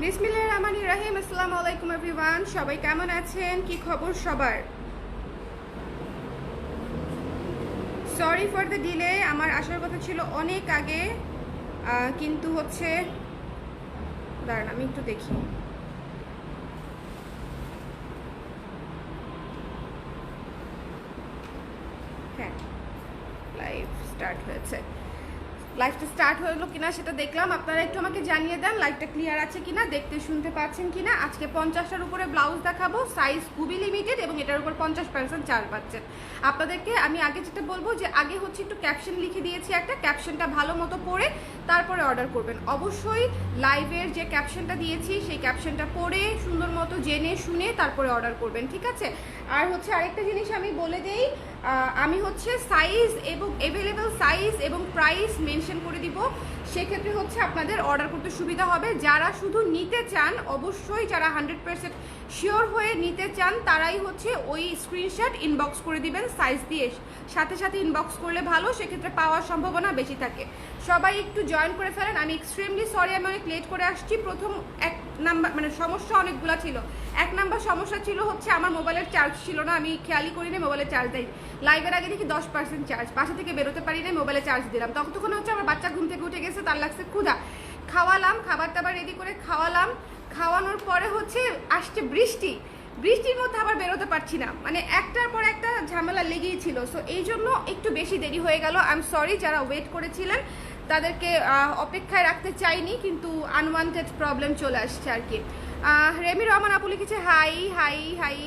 বিসমিল্লাহির রহমানির রহিম। আসসালামু আলাইকুম এভরিওয়ান, সবাই কেমন আছেন? কি খবর সবার? Sorry for the delay. আমার আসার কথা ছিল অনেক আগে, কিন্তু হচ্ছে দাঁড়ান আমি একটু দেখি। হ্যাঁ, লাইভ স্টার্ট হয়েছে। লাইভটা স্টার্ট হলো কিনা সেটা দেখলাম। আপনারা একটু আমাকে জানিয়ে দেন লাইভটা ক্লিয়ার আছে কিনা, দেখতে শুনতে পাচ্ছেন কিনা। আজকে 50টার উপরে ব্লাউজ দেখাবো, সাইজ খুবই লিমিটেড এবং এটার উপর 50% ছাড় পাচ্ছেন। আপনাদেরকে আমি আগে যেটা বলবো যে আগে হচ্ছে একটু ক্যাপশন লিখে দিয়েছি, একটা ক্যাপশনটা ভালো মতো পড়ে তারপরে অর্ডার করবেন। অবশ্যই লাইভের যে ক্যাপশনটা দিয়েছি সেই ক্যাপশনটা পড়ে সুন্দর মতো জেনে শুনে তারপরে অর্ডার করবেন, ঠিক আছে? আর হচ্ছে আরেকটা জিনিস আমি বলে দেই, আমি হচ্ছে সাইজ এবং অ্যাভেলেবেল সাইজ এবং প্রাইস মেনশন করে দিব। সেক্ষেত্রে হচ্ছে আপনাদের অর্ডার করতে সুবিধা হবে। যারা শুধু নিতে চান, অবশ্যই যারা 100% শিওর হয়ে নিতে চান তারাই হচ্ছে ওই স্ক্রিনশট ইনবক্স করে দিবেন সাইজ দিয়ে। সাথে সাথে ইনবক্স করলে ভালো, সেক্ষেত্রে পাওয়ার সম্ভাবনা বেশি থাকে। সবাই একটু জয়েন করে ফেলেন। আমি এক্সট্রিমলি সরি, আমি অনেক লেট করে আসছি। প্রথম এক নাম্বার মানে সমস্যা অনেকগুলো ছিল। এক নাম্বার সমস্যা ছিল হচ্ছে আমার মোবাইলের চার্জ ছিল না, আমি খেয়ালই করিনি মোবাইলের চার্জ দেয়। লাইভের আগে দেখি 10% চার্জ, বাসা থেকে বেরোতে পারি না, মোবাইলে চার্জ দিলাম। তখন হচ্ছে আমার বাচ্চা ঘুম থেকে উঠে গেছে, তার লাগছে ক্ষুধা। খাওয়ালাম, খাবার টাবার রেডি করে খাওয়ালাম। খাওয়ানোর পরে হচ্ছে আসছে বৃষ্টি, বৃষ্টির মধ্যে আবার বেরোতে পারছি না, মানে একটার পর একটা ঝামেলা লেগেই ছিল। সো এই জন্য একটু বেশি দেরি হয়ে গেল। আই এম সরি যারা ওয়েট করেছিলেন, তাদেরকে অপেক্ষায় রাখতে চাইনি, কিন্তু আনওয়ান্টেড প্রবলেম চলে আসছে আর কি। রেমি রহমান আপু লিখেছে হাই হাই হাই,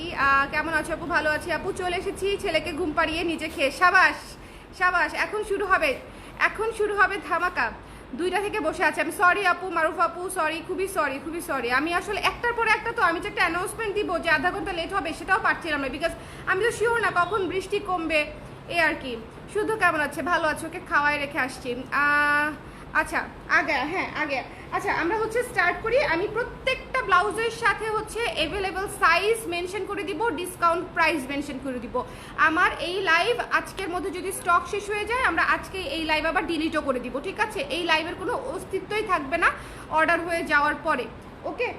কেমন আছো আপু? ভালো আছি আপু, চলে এসেছি ছেলেকে ঘুম পাড়িয়ে নিজে খেয়ে। সাবাস সাবাস, এখন শুরু হবে, এখন শুরু হবে ধামাকা। 2টা থেকে বসে আছে। আমি সরি আপু, মারুফ আপু সরি, খুবই সরি, খুবই সরি। আমি আসলে একটার পরে একটা, তো আমি যে একটা অ্যানাউন্সমেন্ট দিব যে আধা ঘন্টা লেট হবে সেটাও পারছিলাম না, বিকজ আমি তো শিওর না কখন বৃষ্টি কমবে, এই আর কি। শুধু কেমন আছে? ভালো আছে, ওকে খাওয়াই রেখে আসছি। আচ্ছা আগে, হ্যাঁ আগে, আচ্ছা আমরা হচ্ছে স্টার্ট করি। আমি প্রত্যেকটা ব্লাউজের সাথে হচ্ছে অ্যাভেলেবল সাইজ মেনশন করে দিব, ডিসকাউন্ট প্রাইস মেনশন করে দিব। আমার এই লাইভ আজকের মধ্যে যদি স্টক শেষ হয়ে যায়, আমরা আজকে এই লাইভ আবার ডিলিটও করে দিব, ঠিক আছে? এই লাইভের কোনো অস্তিত্বই থাকবে না অর্ডার হয়ে যাওয়ার পরে, ওকে?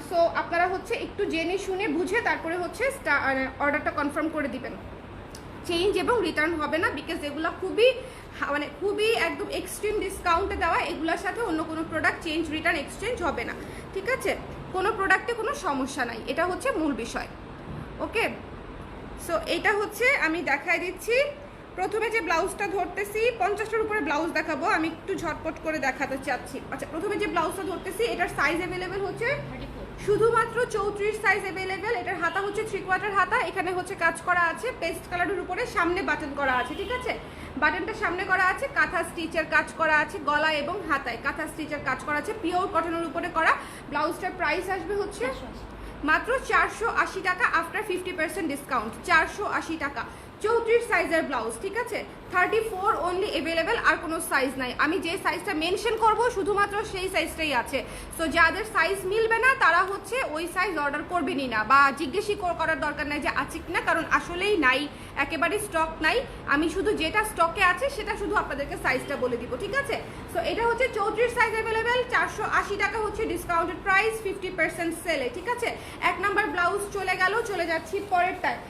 সো আপনারা হচ্ছে একটু জেনে শুনে বুঝে তারপরে হচ্ছে অর্ডারটা কনফার্ম করে দিবেন। চেঞ্জ এবং রিটার্ন হবে না, বিকজ এগুলো খুবই মানে খুবই একদম এক্সট্রিম ডিসকাউন্টে দেওয়া। এগুলোর সাথে অন্য কোনো প্রোডাক্ট চেঞ্জ রিটার্ন এক্সচেঞ্জ হবে না, ঠিক আছে? কোনো প্রোডাক্টে কোনো সমস্যা নাই, এটা হচ্ছে মূল বিষয়, ওকে? সো এইটা হচ্ছে আমি দেখাই দিচ্ছি। প্রথমে যে ব্লাউজটা ধরতেছি, 50টার উপরে ব্লাউজ দেখাবো, আমি একটু ঝটপট করে দেখাতে চাচ্ছি। আচ্ছা, প্রথমে যে ব্লাউজটা ধরতেছি এটার সাইজ অ্যাভেলেবেল হচ্ছে শুধুমাত্র 34 সাইজ অ্যাভেলেবেল। এটার হাতা হচ্ছে 3/4 হাতা, এখানে হচ্ছে কাজ করা আছে পেস্ট কালারের উপরে, সামনে বাটন করা আছে, ঠিক আছে? বাটনটা সামনে করা আছে, কাঁথা স্টিচের কাজ করা আছে, গলা এবং হাতায় কাঁথা স্টিচের কাজ করা আছে, পিওর কটনের উপরে করা। ব্লাউজটার প্রাইস আসবে হচ্ছে মাত্র 480 টাকা আফটার 50% ডিসকাউন্ট। 480 টাকা, 34 সাইজের ব্লাউজ, ঠিক আছে? 34 অনলি অ্যাভেলেবেল, আর কোনো সাইজ নাই। আমি যে সাইজটা মেনশন করব শুধুমাত্র সেই সাইজটাই আছে। সো যাদের সাইজ মিলবে না তারা হচ্ছে ওই সাইজ অর্ডার করবেনই না, বা জিজ্ঞেসই করার দরকার নাই যে আছে কিনা, কারণ আসলেই নাই, একেবারেই স্টক নাই। আমি শুধু যেটা স্টকে আছে সেটা শুধু আপনাদেরকে সাইজটা বলে দিব, ঠিক আছে? সো এটা হচ্ছে 34 সাইজ অ্যাভেলেবেল, 480 টাকা হচ্ছে ডিসকাউন্টেড প্রাইস, 50% সেলে, ঠিক আছে? এক নাম্বার ব্লাউজ চলে গেল, চলে যাচ্ছি পরেরটায়।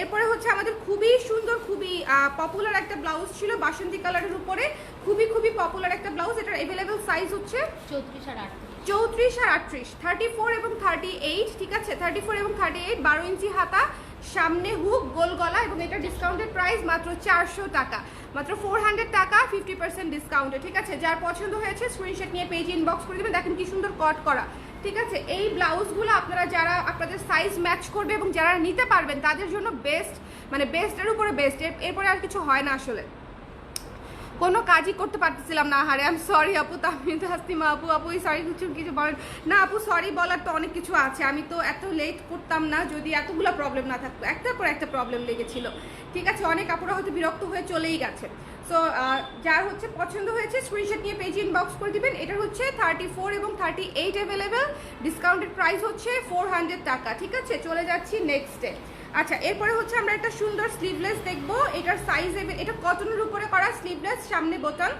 এরপরে হচ্ছে আমাদের খুবই সুন্দর, খুবই পপুলার একটা ব্লাউজ ছিল বাসন্তী কালারের উপরে, খুবই খুবই পপুলার একটা ব্লাউজ। এটার অ্যাভেলেবেল সাইজ হচ্ছে 34 আর 38, 34 এবং 38, ঠিক আছে? 34 এবং 38, 12 ইঞ্চি হাতা, সামনে হুক, গোল গলা, এবং এটা ডিসকাউন্টেড প্রাইস মাত্র 400 টাকা, মাত্র 400 টাকা, 50% ডিসকাউন্টে, ঠিক আছে? যার পছন্দ হয়েছে স্ক্রিনশট নিয়ে পেজে ইনবক্স করে দেবেন। দেখেন কি সুন্দর কট করা, ঠিক আছে? এই ব্লাউজগুলো আপনারা যারা আপনাদের সাইজ ম্যাচ করবে এবং যারা নিতে পারবেন তাদের জন্য বেস্ট, মানে বেস্টের উপরে বেস্ট। এরপরে আর কিছু হয় না, আসলে কোনো কাজই করতে পারতেছিলাম না। হারে আই এম সরি আপু, তাহমিদ হাসিমা আপু, আপু সরি কিছু বলেন না আপু। সরি বলার তো অনেক কিছু আছে, আমি তো এত লেট করতাম না যদি এতগুলো প্রবলেম না থাকতো। একটার পর একটা প্রবলেম লেগেছিল, ঠিক আছে? অনেক আপুরা হয়তো বিরক্ত হয়ে চলেই গেছে। সো যার হচ্ছে পছন্দ হয়েছে স্ক্রিনশট নিয়ে পেজে ইনবক্স করে দিবেন। এটা হচ্ছে 34 এবং 38 অ্যাভেলেবেল, ডিসকাউন্টেড প্রাইস হচ্ছে 400 টাকা, ঠিক আছে? চলে যাচ্ছি নেক্সটে। আচ্ছা, এরপরে হচ্ছে আমরা একটা সুন্দর স্লিভলেস দেখব। এটার সাইজ, এটা কটনের উপরে করা স্লিভলেস, সামনে বোতাম,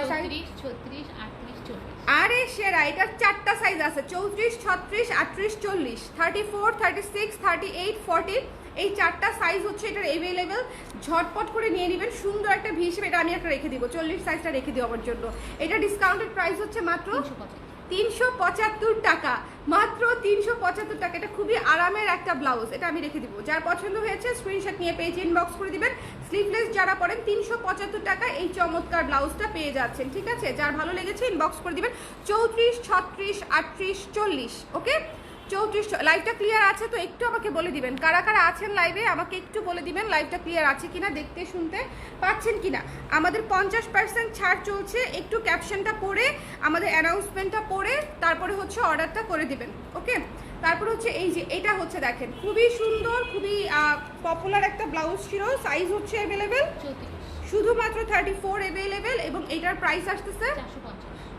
36, 36, 38, 40। আরে সেরা, এটার 4টা সাইজ আছে, 34, 36, 38, 40, 34, 36, 38, 40। এই 4টা সাইজ হচ্ছে এটার অ্যাভেলেবেল। ঝটপট করে নিয়ে নেবেন, সুন্দর একটা ভি হিসেবে এটা আমি একটা রেখে দিব, 40 সাইজটা রেখে দিও আমার জন্য। এটা ডিসকাউন্টেড প্রাইস হচ্ছে মাত্র 375 টাকা, মাত্র 375 টাকা। এটা খুবই আরামের একটা ব্লাউজ, এটা আমি রেখে দিব। যার পছন্দ হয়েছে স্ক্রিনশট নিয়ে পেজ ইনবক্স করে দিবেন। স্লিভলেস যারা পরেন 375 টাকা এই চমৎকার ব্লাউজটা পেয়ে যাচ্ছেন, ঠিক আছে? যার ভালো লেগেছে ইনবক্স করে দিবেন। 34, 36, 38, 40। ওকে, 34। লাইভটা ক্লিয়ার আছে তো? একটু আমাকে বলে দিবেন কারা কারা আছেন লাইভে, আমাকে একটু বলে দিবেন লাইভটা ক্লিয়ার আছে কিনা, দেখতে শুনতে পাচ্ছেন কিনা। আমাদের 50% ছাড় চলছে, একটু ক্যাপশনটা পড়ে আমাদের অ্যানাউন্সমেন্টটা পড়ে তারপরে হচ্ছে অর্ডারটা করে দিবেন। ওকে, তারপর হচ্ছে এই যে এটা হচ্ছে দেখেন খুবই সুন্দর, খুবই পপুলার একটা ব্লাউজ ছিল। সাইজ হচ্ছে অ্যাভেলেবেল শুধুমাত্র 34 অ্যাভেলেবেল, এবং এটার প্রাইস আসতেছে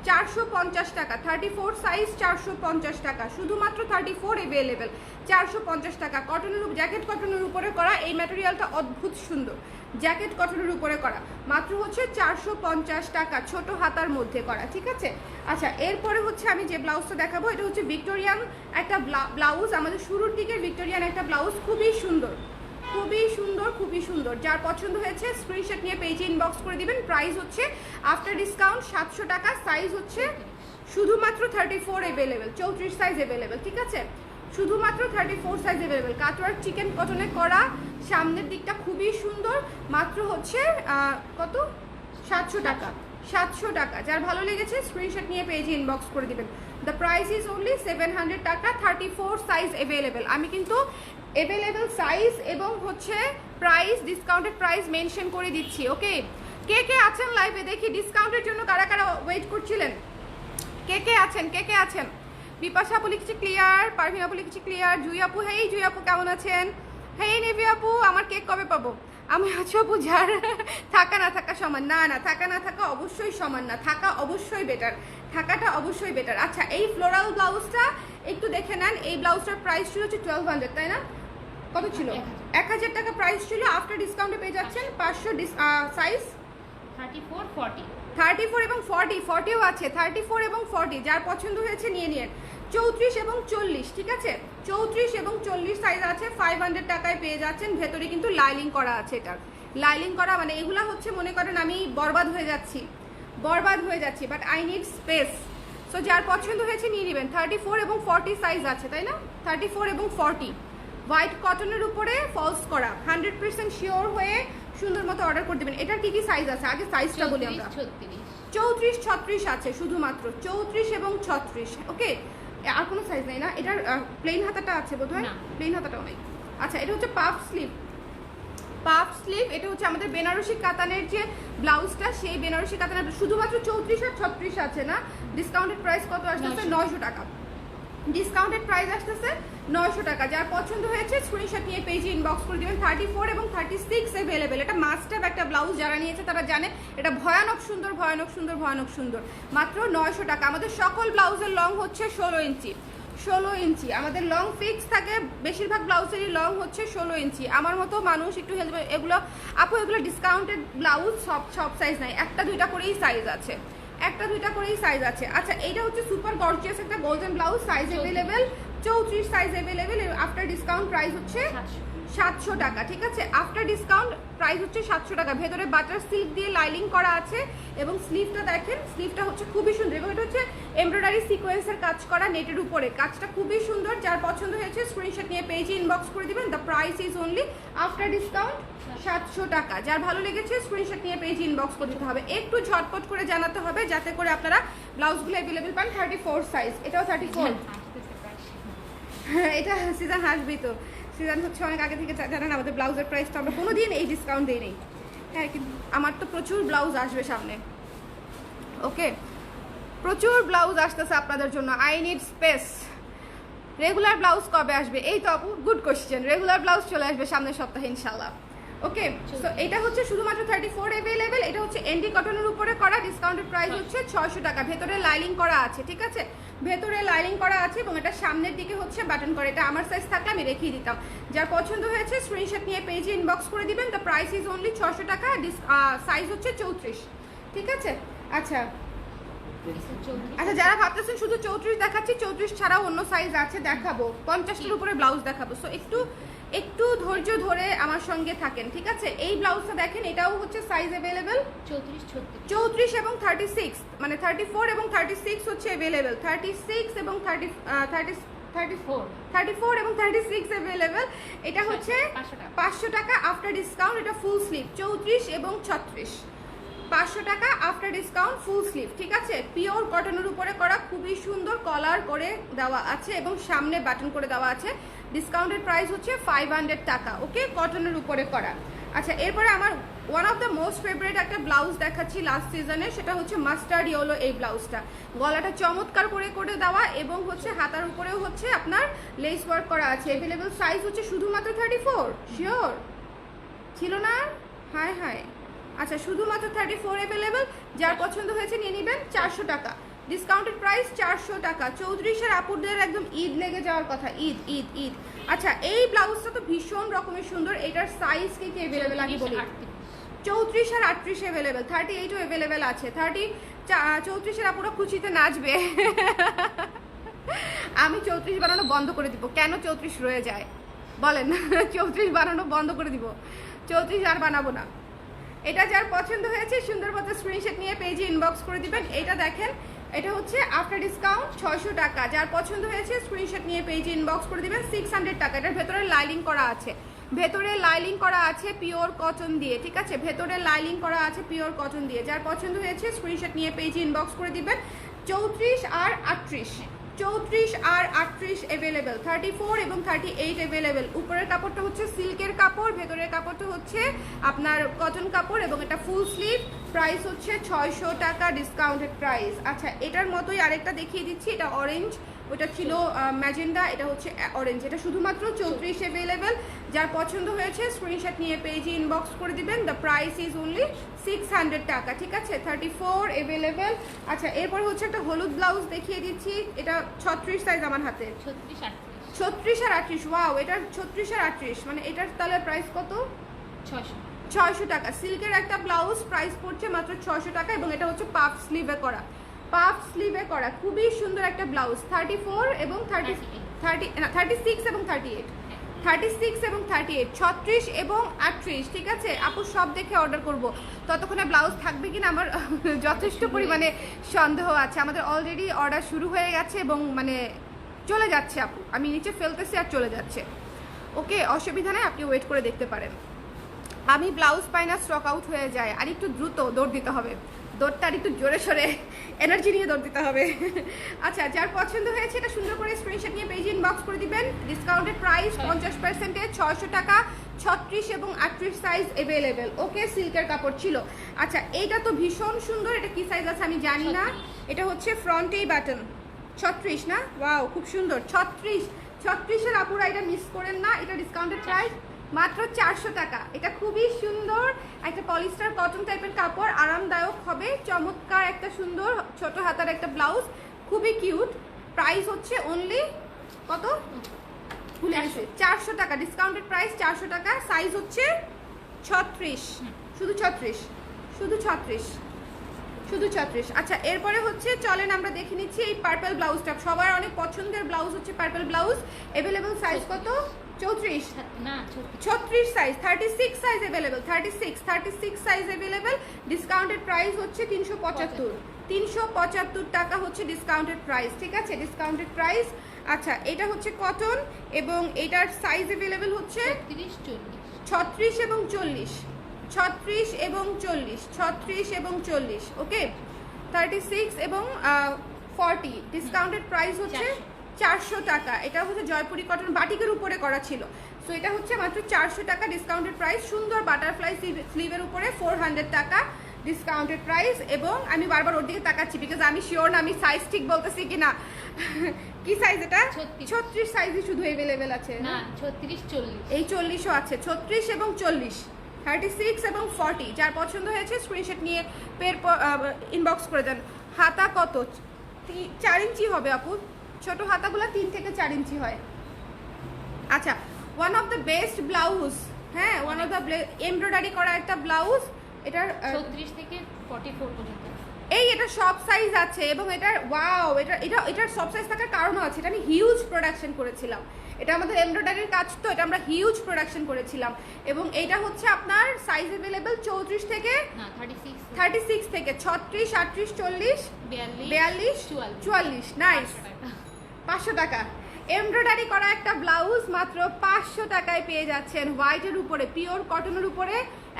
450 টাকা। 34 সাইজ 450 টাকা, শুধুমাত্র 34 অ্যাভেলেবেল, 450 টাকা। কটনের জ্যাকেট কটনের উপরে করা, এই ম্যাটেরিয়ালটা অদ্ভুত সুন্দর, জ্যাকেট কটনের উপরে করা, মাত্র হচ্ছে 450 টাকা, ছোট হাতার মধ্যে করা, ঠিক আছে? আচ্ছা, এরপরে হচ্ছে আমি যে ব্লাউজটা দেখাবো এটা হচ্ছে ভিক্টোরিয়ান একটা ব্লাউজ, আমাদের শুরুর দিকের ভিক্টোরিয়ান একটা ব্লাউজ, খুবই সুন্দর, খুবই সুন্দর, খুবই সুন্দর। যার পছন্দ হয়েছে স্ক্রিনশট নিয়ে পেজে ইনবক্স করে দিবেন। প্রাইস হচ্ছে আফটার ডিসকাউন্ট 700 টাকা। সাইজ হচ্ছে শুধুমাত্র 34 অ্যাভেলেবেল, 34 সাইজ অ্যাভেলেবেল, ঠিক আছে? শুধুমাত্র 34 সাইজ অ্যাভেলেবেল। কাটওয়ার্ক চিকেন কটনে করা, সামনের দিকটা খুবই সুন্দর, মাত্র হচ্ছে কত? 700 টাকা, 700 টাকা। যার ভালো লেগেছে স্ক্রিনশট নিয়ে পেজে ইনবক্স করে দিবেন। দ্য প্রাইস ইজ অনলি 700 টাকা, 34 সাইজ অ্যাভেলেবেল। আমি কিন্তু অ্যাভেলেবেল সাইজ এবং হচ্ছে প্রাইস, ডিসকাউন্টেড প্রাইস মেনশন করে দিচ্ছি। ওকে, কে কে আছেন লাইভে দেখি, ডিসকাউন্টের জন্য কারা কারা ওয়েট করছিলেন, কে কে আছেন, কে কে আছেন? বিপাশা আপু লিখছি ক্লিয়ার, পারভিন আপু লিখছি ক্লিয়ার, জুই আপু, হেই জুই আপু কেমন আছেন? হেই নেভি আপু, আমার কেক কবে পাবো? আমি হচ্ছে আপু যার থাকা না থাকা সমান না, না থাকা না থাকা অবশ্যই সমান না, থাকা অবশ্যই বেটার, থাকাটা অবশ্যই বেটার। আচ্ছা, এই ফ্লোরাল ব্লাউজটা একটু দেখে নেন। এই ব্লাউজটার প্রাইস ছিল হচ্ছে 1200, তাই না? কত ছিল? 1000 টাকা প্রাইস ছিল, আফটার ডিসকাউন্টে পেয়ে যাচ্ছেন 500। সাইজ 34, 40, 34 এবং 40, 40ও আছে, 34 এবং 40। যার পছন্দ হয়েছে নিয়ে নিন। 34 এবং 40, ঠিক আছে? 34 এবং 40 সাইজ আছে, 500 টাকায় পেয়ে যাচ্ছেন। ভেতরে কিন্তু লাইলিং করা আছে, এটার লাইলিং করা, মানে এগুলা হচ্ছে মনে করেন আমি বরবাদ হয়ে যাচ্ছি, বরবাদ হয়ে যাচ্ছি, but I need space. So যার পছন্দ হয়েছে নিয়ে নেবেন। 34 এবং 40 সাইজ আছে, তাই না? 34 এবং 40 হোয়াইট কটনের উপরে ফলস করা, 100% শিওর হয়ে সুন্দর মতো অর্ডার করে দেবেন। এটার কি কি সাইজ আছে আগে সাইজটা বলি আমরা। 34, 36 আছে, শুধুমাত্র 34 এবং 36। ওকে, আর কোনো সাইজ নেই না? এটার প্লেন হাতাটা আছে বোধহয়, প্লেন হাতাটাও নেই। আচ্ছা, এটা হচ্ছে পাফ স্লিভ, পাফ স্লিভ। এটা হচ্ছে আমাদের বেনারসি কাতানের যে ব্লাউজটা, সেই বেনারসি কাতানের শুধুমাত্র 34 আর 36 আছে না। ডিসকাউন্টেড প্রাইস কত আসতেছে? 900 টাকা। ডিসকাউন্টেড প্রাইস আসতেছে 900 টাকা। যার পছন্দ হয়েছে স্ক্রিনশট নিয়ে পেজে ইনবক্স করে দিবেন। 34 এবং 36 অ্যাভেলেবেল। এটা মাস্ট হ্যাভ একটা ব্লাউজ, যারা নিয়েছে তারা জানে এটা ভয়ানক সুন্দর, ভয়ানক সুন্দর, ভয়ানক সুন্দর। মাত্র 900 টাকা। আমাদের সকল ব্লাউজের লং হচ্ছে 16 ইঞ্চি, 16 ইঞ্চি আমাদের লং ফিক্স থাকে। বেশিরভাগ ব্লাউজেরই লং হচ্ছে 16 ইঞ্চি। আমার মতো মানুষ একটু হেল্প, এগুলো আপু এগুলো ডিসকাউন্টেড ব্লাউজ, সব সাইজ নাই, একটা দুইটা করেই সাইজ আছে, একটা দুইটা করেই সাইজ আছে। আচ্ছা, এইটা হচ্ছে সুপার গর্জিয়াস একটা golden blouse, size available 34 size available. After discount price হচ্ছে 700 টাকা, ঠিক আছে? আফটার ডিসকাউন্ট প্রাইস হচ্ছে 700 টাকা। ভেতরে বাটার সিল্ক দিয়ে লাইনিং করা আছে, এবং স্লিভটা দেখেন, স্লিভটা হচ্ছে খুবই সুন্দর, এবং এটা হচ্ছে এমব্রয়ডারি সিকোয়েন্সের কাজ করা নেটের উপরে, কাজটা খুবই সুন্দর। যার পছন্দ হয়েছে স্ক্রিনশট নিয়ে পেজে ইনবক্স করে দিবেন। The price is only after discount 700 টাকা। যার ভালো লেগেছে স্ক্রিনশট নিয়ে পেজে ইনবক্স করে দিতে হবে, একটু ঝটপট করে জানাতে হবে, যাতে করে আপনারা ব্লাউজগুলো অ্যাভেলেবেল পান। 34 সাইজ, এটাও 34। হ্যাঁ, এটা সিজন হাসবি তো, সিজন হচ্ছে অনেক আগে থেকে জানেন আমাদের ব্লাউজের প্রাইস তো আমরা কোনোদিন এই ডিসকাউন্ট দিই নেই। হ্যাঁ, কিন্তু আমার তো প্রচুর ব্লাউজ আসবে সামনে। ওকে, প্রচুর ব্লাউজ আসতেছে আপনাদের জন্য। I need space. Regular blouse কবে আসবে? এই তো আপু, গুড কোশ্চেন। রেগুলার ব্লাউজ চলে আসবে সামনের সপ্তাহে ইনশাল্লাহ। ওকে, সো এটা হচ্ছে শুধুমাত্র 34 অ্যাভেলেবেল। এটা হচ্ছে এনডি কটনের উপরে করা, ডিসকাউন্টেড প্রাইস হচ্ছে 600 টাকা। ভেতরে লাইনিং করা আছে, ঠিক আছে? ভেতরে লাইনিং করা আছে, এবং এটা সামনের দিকে হচ্ছে বাটন করে। এটা আমার সাইজ থাকলে আমি রেখেই দিতাম। যার পছন্দ হয়েছে স্ক্রিনশট নিয়ে পেজে ইনবক্স করে দিবেন। দ্য প্রাইস ইজ অনলি 600 টাকা। সাইজ হচ্ছে 34, ঠিক আছে? আচ্ছা, আচ্ছা যারা ভাবতেছেন শুধু 34 দেখাচ্ছি, 34 ছাড়াও অন্য সাইজ আছে, দেখাবো 50টার উপরে ব্লাউজ দেখাবো। সো একটু ধৈর্য ধরে আমার সঙ্গে থাকেন, ঠিক আছে? এই ব্লাউজটা দেখেন, এটাও হচ্ছে সাইজ अवेलेबल 34 এবং 36, মানে 34 এবং 36 হচ্ছে अवेलेबल, 36 এবং 34 এবং 36 अवेलेबल। এটা হচ্ছে 500 টাকা আফটার ডিসকাউন্ট। এটা ফুল স্লিভ 34 এবং 36, 500 টাকা আফটার ডিসকাউন্ট ফুল স্লিভ, ঠিক আছে? পিওর কটনের উপরে করা, খুবই সুন্দর কলার করে দেওয়া আছে এবং সামনে বাটন করে দেওয়া আছে। ডিসকাউন্টেড প্রাইস হচ্ছে 500 টাকা, ওকে? কটনের উপরে করা। আচ্ছা এরপরে আমার one of the most favourite একটা ব্লাউজ দেখাচ্ছি লাস্ট সিজনে, সেটা হচ্ছে মাস্টার্ড ইয়েলো। এই ব্লাউজটা গলাটা চমৎকার করে করে দেওয়া এবং হচ্ছে হাতার উপরেও হচ্ছে আপনার লেস ওয়ার্ক করা আছে। অ্যাভেলেবল সাইজ হচ্ছে শুধুমাত্র 34, শিওর ছিল না? হায় হায়, আচ্ছা শুধুমাত্র 34 অ্যাভেলেবল। যার পছন্দ হয়েছে নিয়ে নেবেন। 400 টাকা ডিসকাউন্টেড প্রাইস, 400 টাকা। 34-এর আপুদের একদম ঈদ লেগে যাওয়ার কথা, ঈদ ঈদ ঈদ। আচ্ছা এই ব্লাউজটা তো ভীষণ রকমের সুন্দর। এটার সাইজ কি কি অ্যাভেলেবল আমি বলি? 34 আর 38 অ্যাভেলেবল, 38ও অ্যাভেলেবল আছে। 34-এর আপুরা খুশিতে নাচবে। আমি 34 বানানো বন্ধ করে দিব। কেন 34 রয়ে যায় বলেন? 34 বানানো বন্ধ করে দিব, 34 আর বানাবো না। এটা যার পছন্দ হয়েছে সুন্দর মতো স্ক্রিনশট নিয়ে পেজে ইনবক্স করে দিবেন। এটা দেখেন, এটা হচ্ছে আফটার ডিসকাউন্ট 600 টাকা। যার পছন্দ হয়েছে স্ক্রিনশট নিয়ে পেজে ইনবক্স করে দিবেন। 600 টাকা। এটার ভেতরে লাইলিং করা আছে, ভেতরে লাইলিং করা আছে পিওর কটন দিয়ে, ঠিক আছে? ভেতরে লাইলিং করা আছে পিওর কটন দিয়ে। যার পছন্দ হয়েছে স্ক্রিনশট নিয়ে পেজে ইনবক্স করে দিবেন। 34 আর 38, 34 আর 38 অ্যাভেলেবেল, 34 এবং 38 অ্যাভেলেবেল। উপরের কাপড়টা হচ্ছে সিল্কের কাপড়, ভেতরের কাপড়টা হচ্ছে আপনার কটন কাপড় এবং এটা ফুল স্লিভ। প্রাইস হচ্ছে 600 টাকা ডিসকাউন্টেড প্রাইস। আচ্ছা এটার মতোই আরেকটা দেখিয়ে দিচ্ছি। এটা অরেঞ্জ, ওটা ছিল ম্যাজেন্ডা, এটা হচ্ছে অরেঞ্জ। এটা শুধুমাত্র 34 অ্যাভেলেবেল। যার পছন্দ হয়েছে স্ক্রিনশট নিয়ে পেজে ইনবক্স করে দিবেন। দ্য প্রাইস ইজ অনলি 600 টাকা, ঠিক আছে? 34 অ্যাভেলেবেল। আচ্ছা এরপরে হচ্ছে একটা হলুদ ব্লাউজ দেখিয়ে দিচ্ছি। এটা 36 সাইজ আমার হাতে, 36 আর 38। ওয়াও, এটার 36 আর 38, মানে এটার তাহলে প্রাইস কত? 600 টাকা। সিল্কের একটা ব্লাউজ, প্রাইস পড়ছে মাত্র 600 টাকা এবং এটা হচ্ছে পাফ স্লিভে করা, পাফ স্লিভে করা, খুবই সুন্দর একটা ব্লাউজ। 34 এবং 36 এবং 38, 36 এবং 38, 36 এবং 38, ঠিক আছে? আপু সব দেখে অর্ডার করব, ততক্ষণে ব্লাউজ থাকবে কিনা আমার যথেষ্ট পরিমাণে সন্দেহ আছে। আমাদের অলরেডি অর্ডার শুরু হয়ে গেছে এবং মানে চলে যাচ্ছে আপু, আমি নিচে ফেলতেছি আর চলে যাচ্ছে। ওকে, অসুবিধা নেই, আপনি ওয়েট করে দেখতে পারেন। আমি ব্লাউজ পাই না, স্টক আউট হয়ে যায়। আর একটু দ্রুত দৌড় দিতে হবে, দৌড়টা আর একটু জোরে সোরে এনার্জি নিয়ে দৌড় দিতে হবে। আচ্ছা যার পছন্দ হয়েছে এটা সুন্দর করে স্ক্রিনশট নিয়ে পেজে ইনবক্স করে দিবেন। ডিসকাউন্টেড প্রাইস 50%, 600 টাকা। 36 এবং 38 সাইজ অ্যাভেলেবেল, ওকে? সিল্কের কাপড় ছিল। আচ্ছা এইটা তো ভীষণ সুন্দর। এটা কি সাইজ আছে আমি জানি না। এটা হচ্ছে ফ্রন্টেই বাটন, 36 না? ওয়াও খুব সুন্দর। 36-এর আপুরা এটা মিস করেন না। এটা ডিসকাউন্টেড প্রাইস মাত্র 400 টাকা। এটা খুবই সুন্দর একটা পলিস্টার কটন টাইপের কাপড়, আরামদায়ক হবে। চমৎকার একটা সুন্দর ছোট হাতার একটা ব্লাউজ, খুবই কিউট। প্রাইস হচ্ছে অনলি কত? ভুলে গেছি, 400 টাকা। ডিসকাউন্টেড প্রাইস 400 টাকা। সাইজ হচ্ছে 36, শুধু 36, শুধু 36, শুধু 36। আচ্ছা এরপরে হচ্ছে চলেন আমরা দেখে নিচ্ছি এই পার্পল ব্লাউজটা। সবার অনেক পছন্দের ব্লাউজ হচ্ছে পার্পল ব্লাউজ। অ্যাভেলেবল সাইজ কত? 34 না 36 size, 36 size available, 36 size available. Discounted price হচ্ছে 375 টাকা হচ্ছে ডিসকাউন্টেড প্রাইস, ঠিক আছে? Discounted price. আচ্ছা এটা হচ্ছে কটন এবং এটার সাইজ अवेलेबल হচ্ছে 36 এবং 40, 36 এবং 40, 36 এবং 40, ওকে? 36 এবং 40। ডিসকাউন্টেড প্রাইস হচ্ছে 400 টাকা। এটা হচ্ছে জয়পুরি কটন বাটিকের উপরে করা ছিল। সো এটা হচ্ছে মাত্র 400 টাকা ডিসকাউন্টেড প্রাইস। সুন্দর বাটারফ্লাই স্লিভের উপরে 400 টাকা ডিসকাউন্টেড প্রাইস। এবং আমি বারবার ওর দিকে তাকাচ্ছি বিকজ আমি শিওর না আমি সাইজ ঠিক বলতেছি কিনা। কি সাইজ এটা? 36 সাইজই শুধু अवेलेबल আছে না 36 40, এই 40ও আছে। 36 এবং 40, 36 এবং 40। যার পছন্দ হয়েছে স্ক্রিনশট নিয়ে ইনবক্স করে দেন। হাতা কত? 4 ইঞ্চি হবে আপু। ছোট হাতাগুলো 3 থেকে 4 ইঞ্চি হয়। আচ্ছা one of the best blouse, হ্যাঁ ওয়ান অফ দ্য এমব্রয়ডারি করা একটা ব্লাউজ। এটার 36 থেকে 44 পর্যন্ত। এই এটা সব সাইজ আছে এবং এটার ওয়াও এটার সব সাইজ থাকার কারণও আছে। এটা আমি হিউজ প্রোডাকশন করেছিলাম, এটা আমাদের এমব্রয়ডারির কাজ, তো এটা আমরা হিউজ প্রোডাকশন করেছিলাম। এবং এইটা হচ্ছে আপনার সাইজ অ্যাভেলেবেল 34 থেকে না 36 36 থেকে 36, 38, 40, 42, 44। নাইস, 500 টাকা। এমব্রয়ডারি করা একটা ব্লাউজ মাত্র 500 টাকায় পেয়ে যাচ্ছেন। হোয়াইটের উপরে, পিওর কটনের উপরে,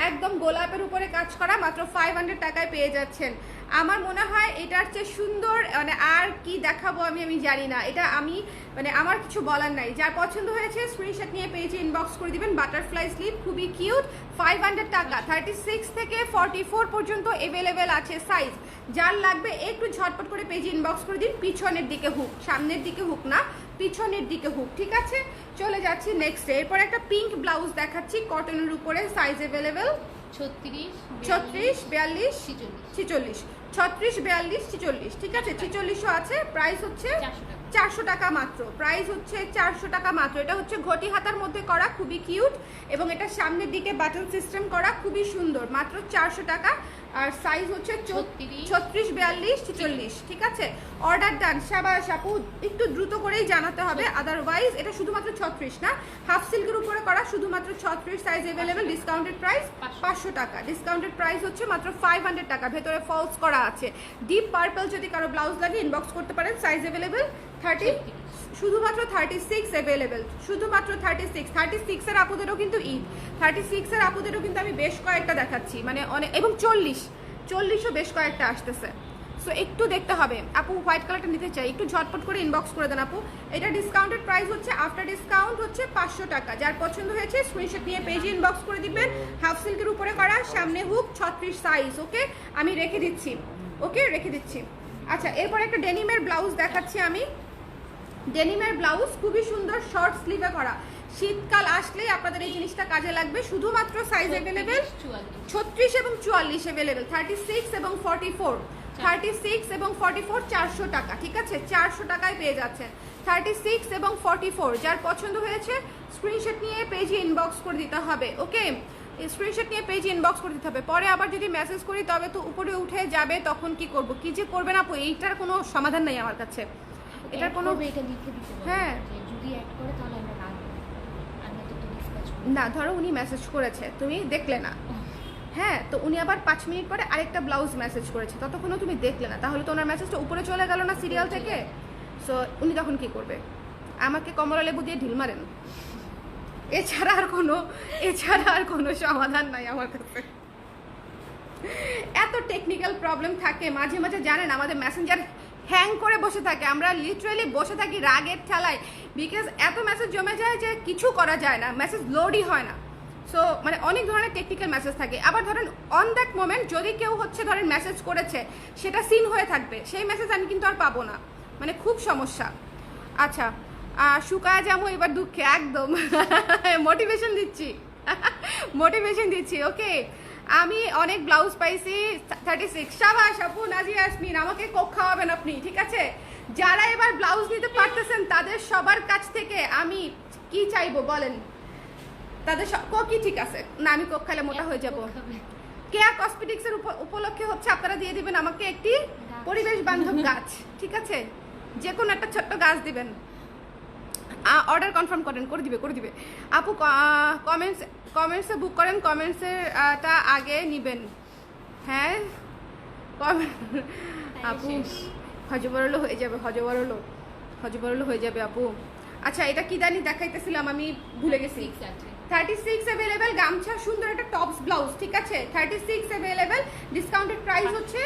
একদম গোলাপের উপরে কাজ করা, মাত্র 500 টাকায় পেয়ে যাচ্ছেন। আমার মনে হয় এটার চেয়ে সুন্দর মানে আর কি দেখাবো আমি জানি না। এটা আমি মানে আমার কিছু বলার নাই। যার পছন্দ হয়েছে স্ক্রিনশট নিয়ে পেজে ইনবক্স করে দিবেন। বাটারফ্লাই স্লিভ, খুবই কিউট, 500 টাকা। 36 থেকে 44 পর্যন্ত অ্যাভেলেবেল আছে সাইজ। যার লাগবে একটু ঝটপট করে পেজে ইনবক্স করে দিন। পিছনের দিকে হুক, সামনের দিকে হুক না, পিছনের দিকে হুক, ঠিক আছে? চলে যাচ্ছি নেক্সট। এরপর একটা পিঙ্ক ব্লাউজ দেখাচ্ছি কটনের উপরে, সাইজ অ্যাভেলেবেল 36, 42, 46, 46, 36, 42, 46, ঠিক আছে? 46ও আছে। প্রাইস হচ্ছে 400 টাকা মাত্র। প্রাইস হচ্ছে 400 টাকা মাত্র। এটা হচ্ছে ঘটি হাতার মধ্যে করা, খুবই কিউট, এবং এটা সামনের দিকে বাটন সিস্টেম করা, খুবই সুন্দর, মাত্র 400 টাকা। আর সাইজ হচ্ছে 36, 42, 46, ঠিক আছে? অর্ডার ডান। শাবাশ আপু, একটু দ্রুত করেই জানাতে হবে, আদারওয়াইজ এটা শুধুমাত্র 36 না, হাফ সিল্কের উপরে করা, শুধুমাত্র 36 সাইজ অ্যাভেলেবেল। ডিসকাউন্টেড প্রাইস 500 টাকা। ডিসকাউন্টেড প্রাইস হচ্ছে মাত্র 500 টাকা। ভেতরে ফলস করা আছে। ডিপ পার্পল যদি কারো ব্লাউজ লাগে ইনবক্স করতে পারেন। সাইজ অ্যাভেলেবেল 30, শুধুমাত্র 36 অ্যাভেলেবেল, শুধুমাত্র 36। 36 এর আপুদেরও কিন্তু ঈদ, 36 এর আপুদেরও কিন্তু আমি বেশ কয়েকটা দেখাচ্ছি, মানে অনেক, এবং 40ও বেশ কয়েকটা আসতেছে। সো একটু দেখতে হবে। আপু হোয়াইট কালারটা নিতে চাই, একটু ঝটপট করে ইনবক্স করে দেন আপু। এটা ডিসকাউন্টেড প্রাইস হচ্ছে, আফটার ডিসকাউন্ট হচ্ছে 500 টাকা। যার পছন্দ হয়েছে স্ক্রিনশট নিয়ে পেজে ইনবক্স করে দিবেন। হাফ সিল্কের উপরে করা, সামনে হুক, 36 সাইজ। ওকে, আমি রেখে দিচ্ছি, ওকে রেখে দিচ্ছি। আচ্ছা, এরপর একটা ডেনিমের ব্লাউজ দেখাচ্ছি আমি। ডেনিমের ব্লাউজ খুবই সুন্দর, শর্ট স্লিভে করা। শীতকাল আসলেই আপনাদের এই জিনিসটা কাজে লাগবে। শুধুমাত্র সাইজ অ্যাভেলেবেল 36 এবং 44 অ্যাভেলেবেল। 36 এবং 44, 36 এবং 44, 400 টাকা, ঠিক আছে? 400 টাকায় পেয়ে যাচ্ছেন 36 এবং 44। যার পছন্দ হয়েছে স্ক্রিনশট নিয়ে পেজে ইনবক্স করে দিতে হবে। ওকে, স্ক্রিনশট নিয়ে পেজে ইনবক্স করে দিতে হবে। পরে আবার যদি মেসেজ করি তবে তো উপরে উঠে যাবে, তখন কি করব? কি যে করবেন আপু, এইটার কোনো সমাধান নাই আমার কাছে। এটার কোনো এটা লিখে দিতে হবে, হ্যাঁ, যদি অ্যাড করে তাহলে আমরা রাখবো, আমরা তো ডিসকাস করব না ধরো উনি মেসেজ করেছে, তুমি দেখলে না, হ্যাঁ, তো উনি আবার 5 মিনিট পরে আরেকটা ব্লাউজ মেসেজ করেছে, ততক্ষণও তুমি দেখলে না, তাহলে তো ওনার মেসেজটা উপরে চলে গেল না সিরিয়াল থেকে। সো উনি তখন কি করবে? আমাকে কমলা লেবু দিয়ে ঢিল মারেন, এছাড়া আর কোনো সমাধান নাই আমার কাছে। এত টেকনিক্যাল প্রবলেম থাকে মাঝে মাঝে, জানেন আমাদের মেসেঞ্জার হ্যাং করে বসে থাকে, আমরা লিটারালি বসে থাকি রাগের ঠেলায়, বিকজ এত মেসেজ জমে যায় যে কিছু করা যায় না, মেসেজ লোডই হয় না। সো মানে অনেক ধরনের টেকনিক্যাল মেসেজ থাকে। আবার ধরেন অন দ্যাট মোমেন্ট যদি কেউ হচ্ছে ধরেন মেসেজ করেছে, সেটা সিন হয়ে থাকবে, সেই মেসেজ আমি কিন্তু আর পাবো না, মানে খুব সমস্যা। আচ্ছা, শুকায় যাবো এবার দুঃখে, একদম মোটিভেশন দিচ্ছি। ওকে, আমি অনেক ব্লাউজ পাইছি 36। সাবাস আপু নাজিয়া ইয়াসমিন, আমাকে কোক খাওয়াবেন আপনি, ঠিক আছে? যারা এবার ব্লাউজ নিতে পারতেছেন তাদের সবার কাছ থেকে আমি কি চাইবো বলেন? তাদের কোকই ঠিক আছে না? আমি কোক খাইলে মোটা হয়ে যাবো। কেয়া কসমেটিক্স এর উপলক্ষে হচ্ছে আপনারা দিয়ে দিবেন আমাকে একটি পরিবেশ বান্ধব গাছ, ঠিক আছে? যে কোনো একটা ছোট্ট গাছ দিবেন। অর্ডার কনফার্ম করে দিবে আপু। কমেন্টসে বুক করেন, কমেন্টসের টা আগে নিবেন। হ্যাঁ আপু, হজবরল হয়ে যাবে আপু। আচ্ছা, এটা কি জানি দেখাইতেছিলাম আমি, ভুলে গেছি। 36 অ্যাভেলেবেল, গামছা, সুন্দর একটা টপস ব্লাউজ, ঠিক আছে? 36 অ্যাভেলেবেল। ডিসকাউন্টেড প্রাইস হচ্ছে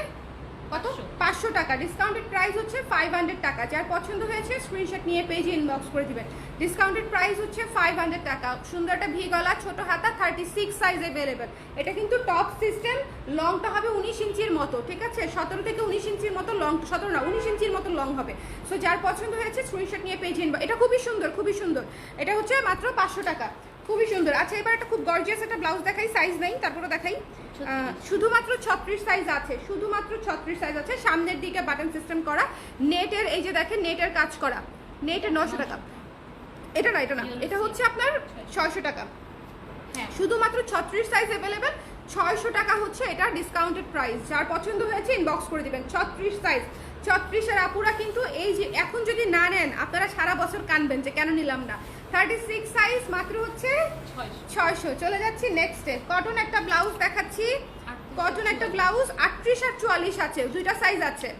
কত? 500 টাকা। ডিসকাউন্টেড প্রাইস হচ্ছে 500 টাকা। যার পছন্দ হয়েছে স্ক্রিনশট নিয়ে পেজে ইনবক্স করে দিবেন। ডিসকাউন্টেড প্রাইস হচ্ছে 500 টাকা। সুন্দর একটা ভি গলা, ছোট হাতা, 36 সাইজ অ্যাভেলেবেল। এটা কিন্তু টপ সিস্টেম, লংটা হবে 19 ইঞ্চির মতো, ঠিক আছে? 17 থেকে 19 ইঞ্চির মতো লং, 17 না 19 ইঞ্চির মতো লং হবে। সো যার পছন্দ হয়েছে স্ক্রিনশট নিয়ে পেজে ইনবক্স। এটা খুবই সুন্দর। এটা হচ্ছে মাত্র 500 টাকা, খুবই সুন্দর। আচ্ছা, এবার একটা খুব গর্জিয়াস একটা ব্লাউজ দেখাই, সাইজ নেই তারপরে দেখাই। শুধুমাত্র 36 সাইজ আছে, সামনের দিকে বাটন সিস্টেম করা, নেটের, এই যে দেখেন নেটের কাজ করা, নেটের 900 টাকা। এটা না, এটা হচ্ছে আপনার 600 টাকা। শুধুমাত্র 36 সাইজ অ্যাভেলেবেল, 600 টাকা হচ্ছে এটা ডিসকাউন্টেড প্রাইস। যার পছন্দ হয়েছে ইনবক্স করে দিবেন। 36 সাইজ, 36 আপুরা কিন্তু এই যে এখন যদি না নেন আপনারা সারা বছর কানবেন যে কেন নিলাম না। 36 সাইজ মাত্র হচ্ছে 600। চলে যাচ্ছি নেক্সটে। কটন একটা ব্লাউজ দেখাচ্ছি। কটন একটা ব্লাউজ 38 আর 44 আছে, দুইটা সাইজ আছে।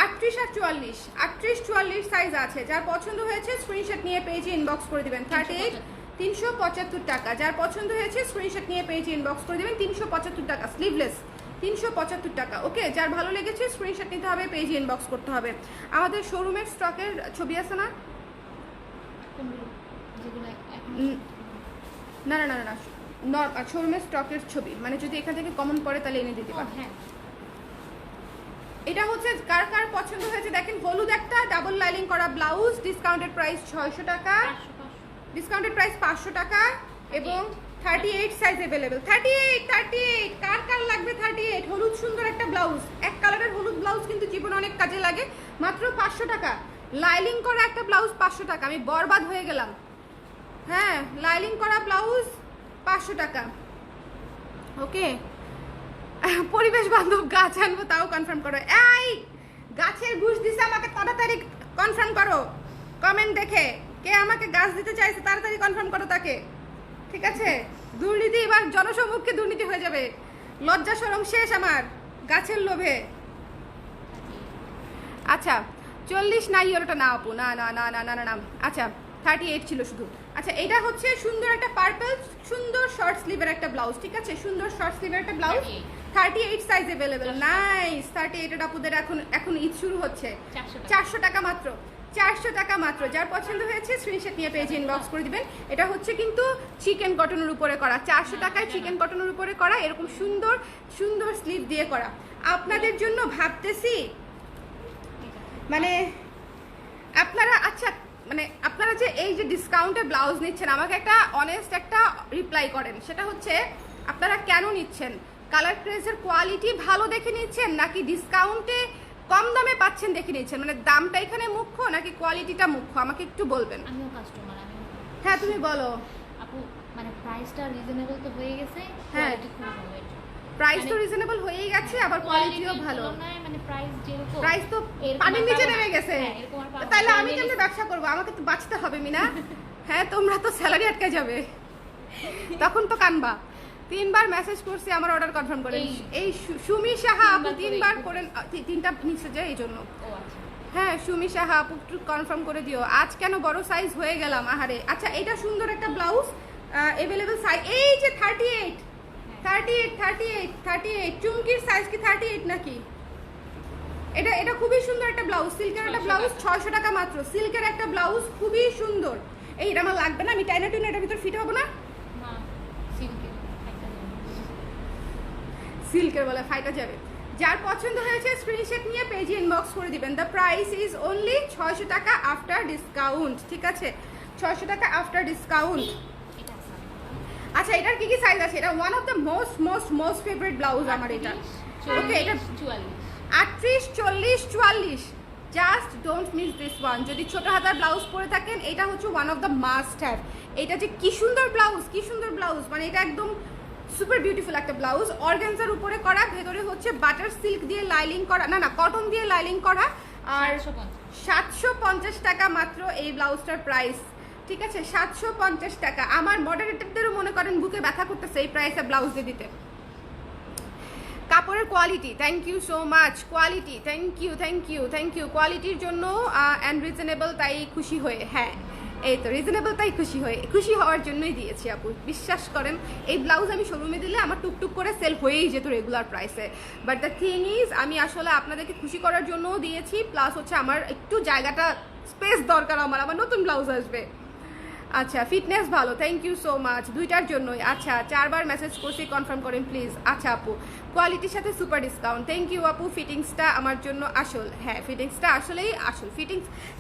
38 আর 44, 38 44 সাইজ আছে। যার পছন্দ হয়েছে স্ক্রিনশট নিয়ে পেজে ইনবক্স করে দিবেন। 38 375 টাকা। যার পছন্দ হয়েছে স্ক্রিনশট নিয়ে পেজে ইনবক্স করে দিবেন। 375 টাকা স্লিভলেস, 375 টাকা। ওকে, যার ভালো লেগেছে স্ক্রিনশট নিতে হবে, পেজে ইনবক্স করতে হবে। আমাদের শোরুমের স্টকের ছবি আছে না? না না না না, শোরুমের স্টকের ছবি, মানে যদি এখান থেকে কমন পড়ে তাহলে এনে দিতে পারো। হ্যাঁ, এটা হচ্ছে কার কার পছন্দ হয়েছে দেখেন। হলুদ একটা ডাবল লাইনিং করা ব্লাউজ, ডিসকাউন্টেড প্রাইস 600 টাকা, ডিসকাউন্টেড প্রাইস 500 টাকা এবং 38 সাইজ अवेलेबल। 38 কার কার লাগবে 38? হলুদ সুন্দর একটা ব্লাউজ, এক কালারের হলুদ ব্লাউজ কিন্তু জীবনে অনেক কাজে লাগে। মাত্র 500 টাকা। লাইনিং করা একটা ব্লাউজ 500 টাকা। আমি বরবাদ হয়ে গেলাম। হ্যাঁ, লাইনিং করা ব্লাউজ 500 টাকা। ওকে, পরিবেশ বান্ধব গাছ আনবো তাও কনফার্ম করো। এই গাছের ঘুষ দিছে আমাকে, তাড়াতাড়ি কনফার্ম করো কমেন্ট দেখে। কে আমাকে গাছ দিতে চাইছে তাড়াতাড়ি কনফার্ম করো তাকে, ঠিক আছে? দুর্নীতি এবার জনসমক্ষে দুর্নীতি হয়ে যাবে। লজ্জা শরম শেষ আমার গাছের লোভে। আচ্ছা 40 নাই ওটা না আপু, না না না না না না না। আচ্ছা 38 ছিল শুধু। আচ্ছা এটা হচ্ছে সুন্দর একটা পার্পল, সুন্দর শর্ট স্লিভের একটা ব্লাউজ, ঠিক আছে? সুন্দর শর্ট স্লিভের একটা ব্লাউজ 38 সাইজ अवेलेबल। নাইস। 38 এর আপুদের এখন ঈদ শুরু হচ্ছে। 400 টাকা মাত্র, 400 টাকা মাত্র। যার পছন্দ হয়েছে স্ক্রিনশট নিয়ে পেজে ইনবক্স করে দিবেন। এটা হচ্ছে কিন্তু চিকেন কটনের উপরে করা, 400 টাকায় চিকেন কটনের উপরে করা, এরকম সুন্দর সুন্দর স্লিভ দিয়ে করা। আপনাদের জন্য ভাবতেছি মানে আপনারা, আচ্ছা মানে আপনারা যে এই যে ডিসকাউন্টে ব্লাউজ নিচ্ছেন, আমাকে একটা অনেস্ট একটা রিপ্লাই করেন। সেটা হচ্ছে আপনারা কেন নিচ্ছেন? কালার ক্রেজের কোয়ালিটি ভালো দেখে নিচ্ছেন নাকি ডিসকাউন্টে কম দামে পাচ্ছেন দেখে নিচ্ছেন? মানে দামটা এখানে মুখ্য নাকি কোয়ালিটিটা মুখ্য? আমাকে একটু বলবেন। আমিও কাস্টমার, হ্যাঁ তুমি বলো আপু। মানে প্রাইসটা রিজনেবল তো হয়ে গেছে, হ্যাঁ কোয়ালিটি খুব ভালো। প্রাইস তো রিজনেবল হয়েই গেছে, আবার কোয়ালিটিও ভালো। মানে প্রাইস যেরকম, প্রাইস তো পানির নিচে নেমে গেছে। তাহলে আমি কেমনে ব্যবসা করবো? আমাকে তো বাঁচতে হবে মিনা। হ্যাঁ, তোমরা তো স্যালারি আটকে যাবে, তখন তো কানবা। 3 বার মেসেজ করছি আমার অর্ডার কনফার্ম করেন। এই সুমি সাহা আপু 3 বার করেন, 3টা নিচে যায় এই জন্য। হ্যাঁ সুমি সাহা আপু একটু কনফার্ম করে দিও। আজ কেন বড় সাইজ হয়ে গেলাম আহারে। আচ্ছা এটা সুন্দর একটা ব্লাউজ अवेलेबल সাইজ, এই যে 38 38 38 38। চুমকির সাইজ কি 38 নাকি? এটা খুবই সুন্দর একটা ব্লাউজ, সিল্কের একটা ব্লাউজ 600 টাকা মাত্র। সিল্কের একটা ব্লাউজ খুবই সুন্দর। এইটা আমার লাগবে না, আমি টাইনা টুইনা এটার ভিতর ফিট হবো না। সিল্কের বলে ফাইটা যাবে। যার পছন্দ হয়েছে স্ক্রিনশট নিয়ে পেজে ইনবক্স করে দিবেন। দ্য প্রাইস ইজ অনলি 600 টাকা আফটার ডিসকাউন্ট, ঠিক আছে? 600 টাকা আফটার ডিসকাউন্ট। আচ্ছা এটার কি কি সাইজ আছে? এটা one of the most favourite blouse আমার এটা। ওকে, এটা 38 40 44। Just don't miss this one. যদি ছোট হাতার ব্লাউজ পরে থাকেন এটা হচ্ছে one of the must have. এটা যে কি সুন্দর ব্লাউজ, কি সুন্দর ব্লাউজ, মানে এটা একদম সুপার বিউটিফুল একটা ব্লাউজ। অর্গানজার উপরে করা, ভেতরে হচ্ছে বাটার সিল্ক দিয়ে লাইনিং করা, না না কটন দিয়ে লাইনিং করা। আর 750 টাকা মাত্র এই ব্লাউজটার প্রাইস, ঠিক আছে? 750 টাকা। আমার মডারেটরদেরও মনে করেন বুকে ব্যথা করতেছে এই প্রাইসে ব্লাউজ দিয়ে দিতে। কাপড়ের quality, thank you so much. Quality, thank you কোয়ালিটির জন্য অ্যান্ড রিজনেবল, তাই খুশি হয়ে। হ্যাঁ এই তো রিজনেবল, তাই খুশি হওয়ার জন্যই দিয়েছি আপু। বিশ্বাস করেন এই ব্লাউজ আমি শোরুমে দিলে আমার টুকটুক করে সেল হয়েই যেত রেগুলার প্রাইসে। বাট দ্য থিং ইজ আমি আসলে আপনাদেরকে খুশি করার জন্যও দিয়েছি, প্লাস হচ্ছে আমার একটু জায়গাটা স্পেস দরকার, আমার নতুন ব্লাউজ আসবে। আচ্ছা ফিটনেস ভালো, থ্যাংক ইউ সো মাচ। দুইটার জন্যই। আচ্ছা 4 বার মেসেজ করছি, কনফার্ম করেন প্লিজ। আচ্ছা আপু কোয়ালিটির সাথে সুপার ডিসকাউন্ট, থ্যাংক ইউ আপু। ফিটিংসটা আমার জন্য আসল। হ্যাঁ ফিটিংসটা আসলেই আসল।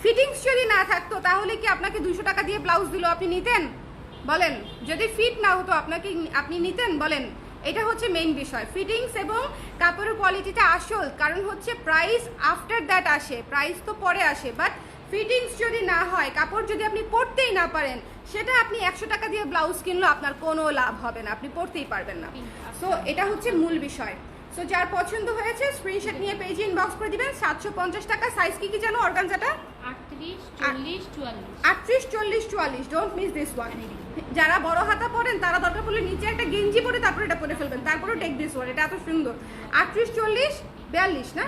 ফিটিংস যদি না থাকতো তাহলে কি আপনাকে 200 টাকা দিয়ে ব্লাউজ দিল আপনি নিতেন? বলেন। যদি ফিট না হতো আপনি নিতেন? বলেন। এটা হচ্ছে মেইন বিষয়, ফিটিংস এবং কাপড়ের কোয়ালিটিটা আসল। কারণ হচ্ছে প্রাইস আফটার দ্যাট আসে, প্রাইস তো পরে আসে, বাট ফিটিংস যদি না হয় হয়, কাপড় যদি আপনি পরতেই না পারেন, সেটা আপনি 100 টাকা দিয়ে ব্লাউজ কিনলেও আপনার কোনো লাভ হবে না, আপনি পরতেই পারবেন না। সো এটা হচ্ছে মূল বিষয়। সো যার পছন্দ হয়েছে স্ক্রিনশট নিয়ে পেজে ইনবক্স করে দিবেন। 750 টাকা। সাইজ কি যেন অর্গানজাটা? 38 40 44 38 40 44। Don't miss this one. যারা বড় হাতা পরেন তারা দরকার পড়লে নিচে একটা গেঞ্জি পরে তারপরে এটা পরে ফেলবেন, তারপরে টেক দিস ওয়ান। এটা এত সুন্দর। 38 40 42 না?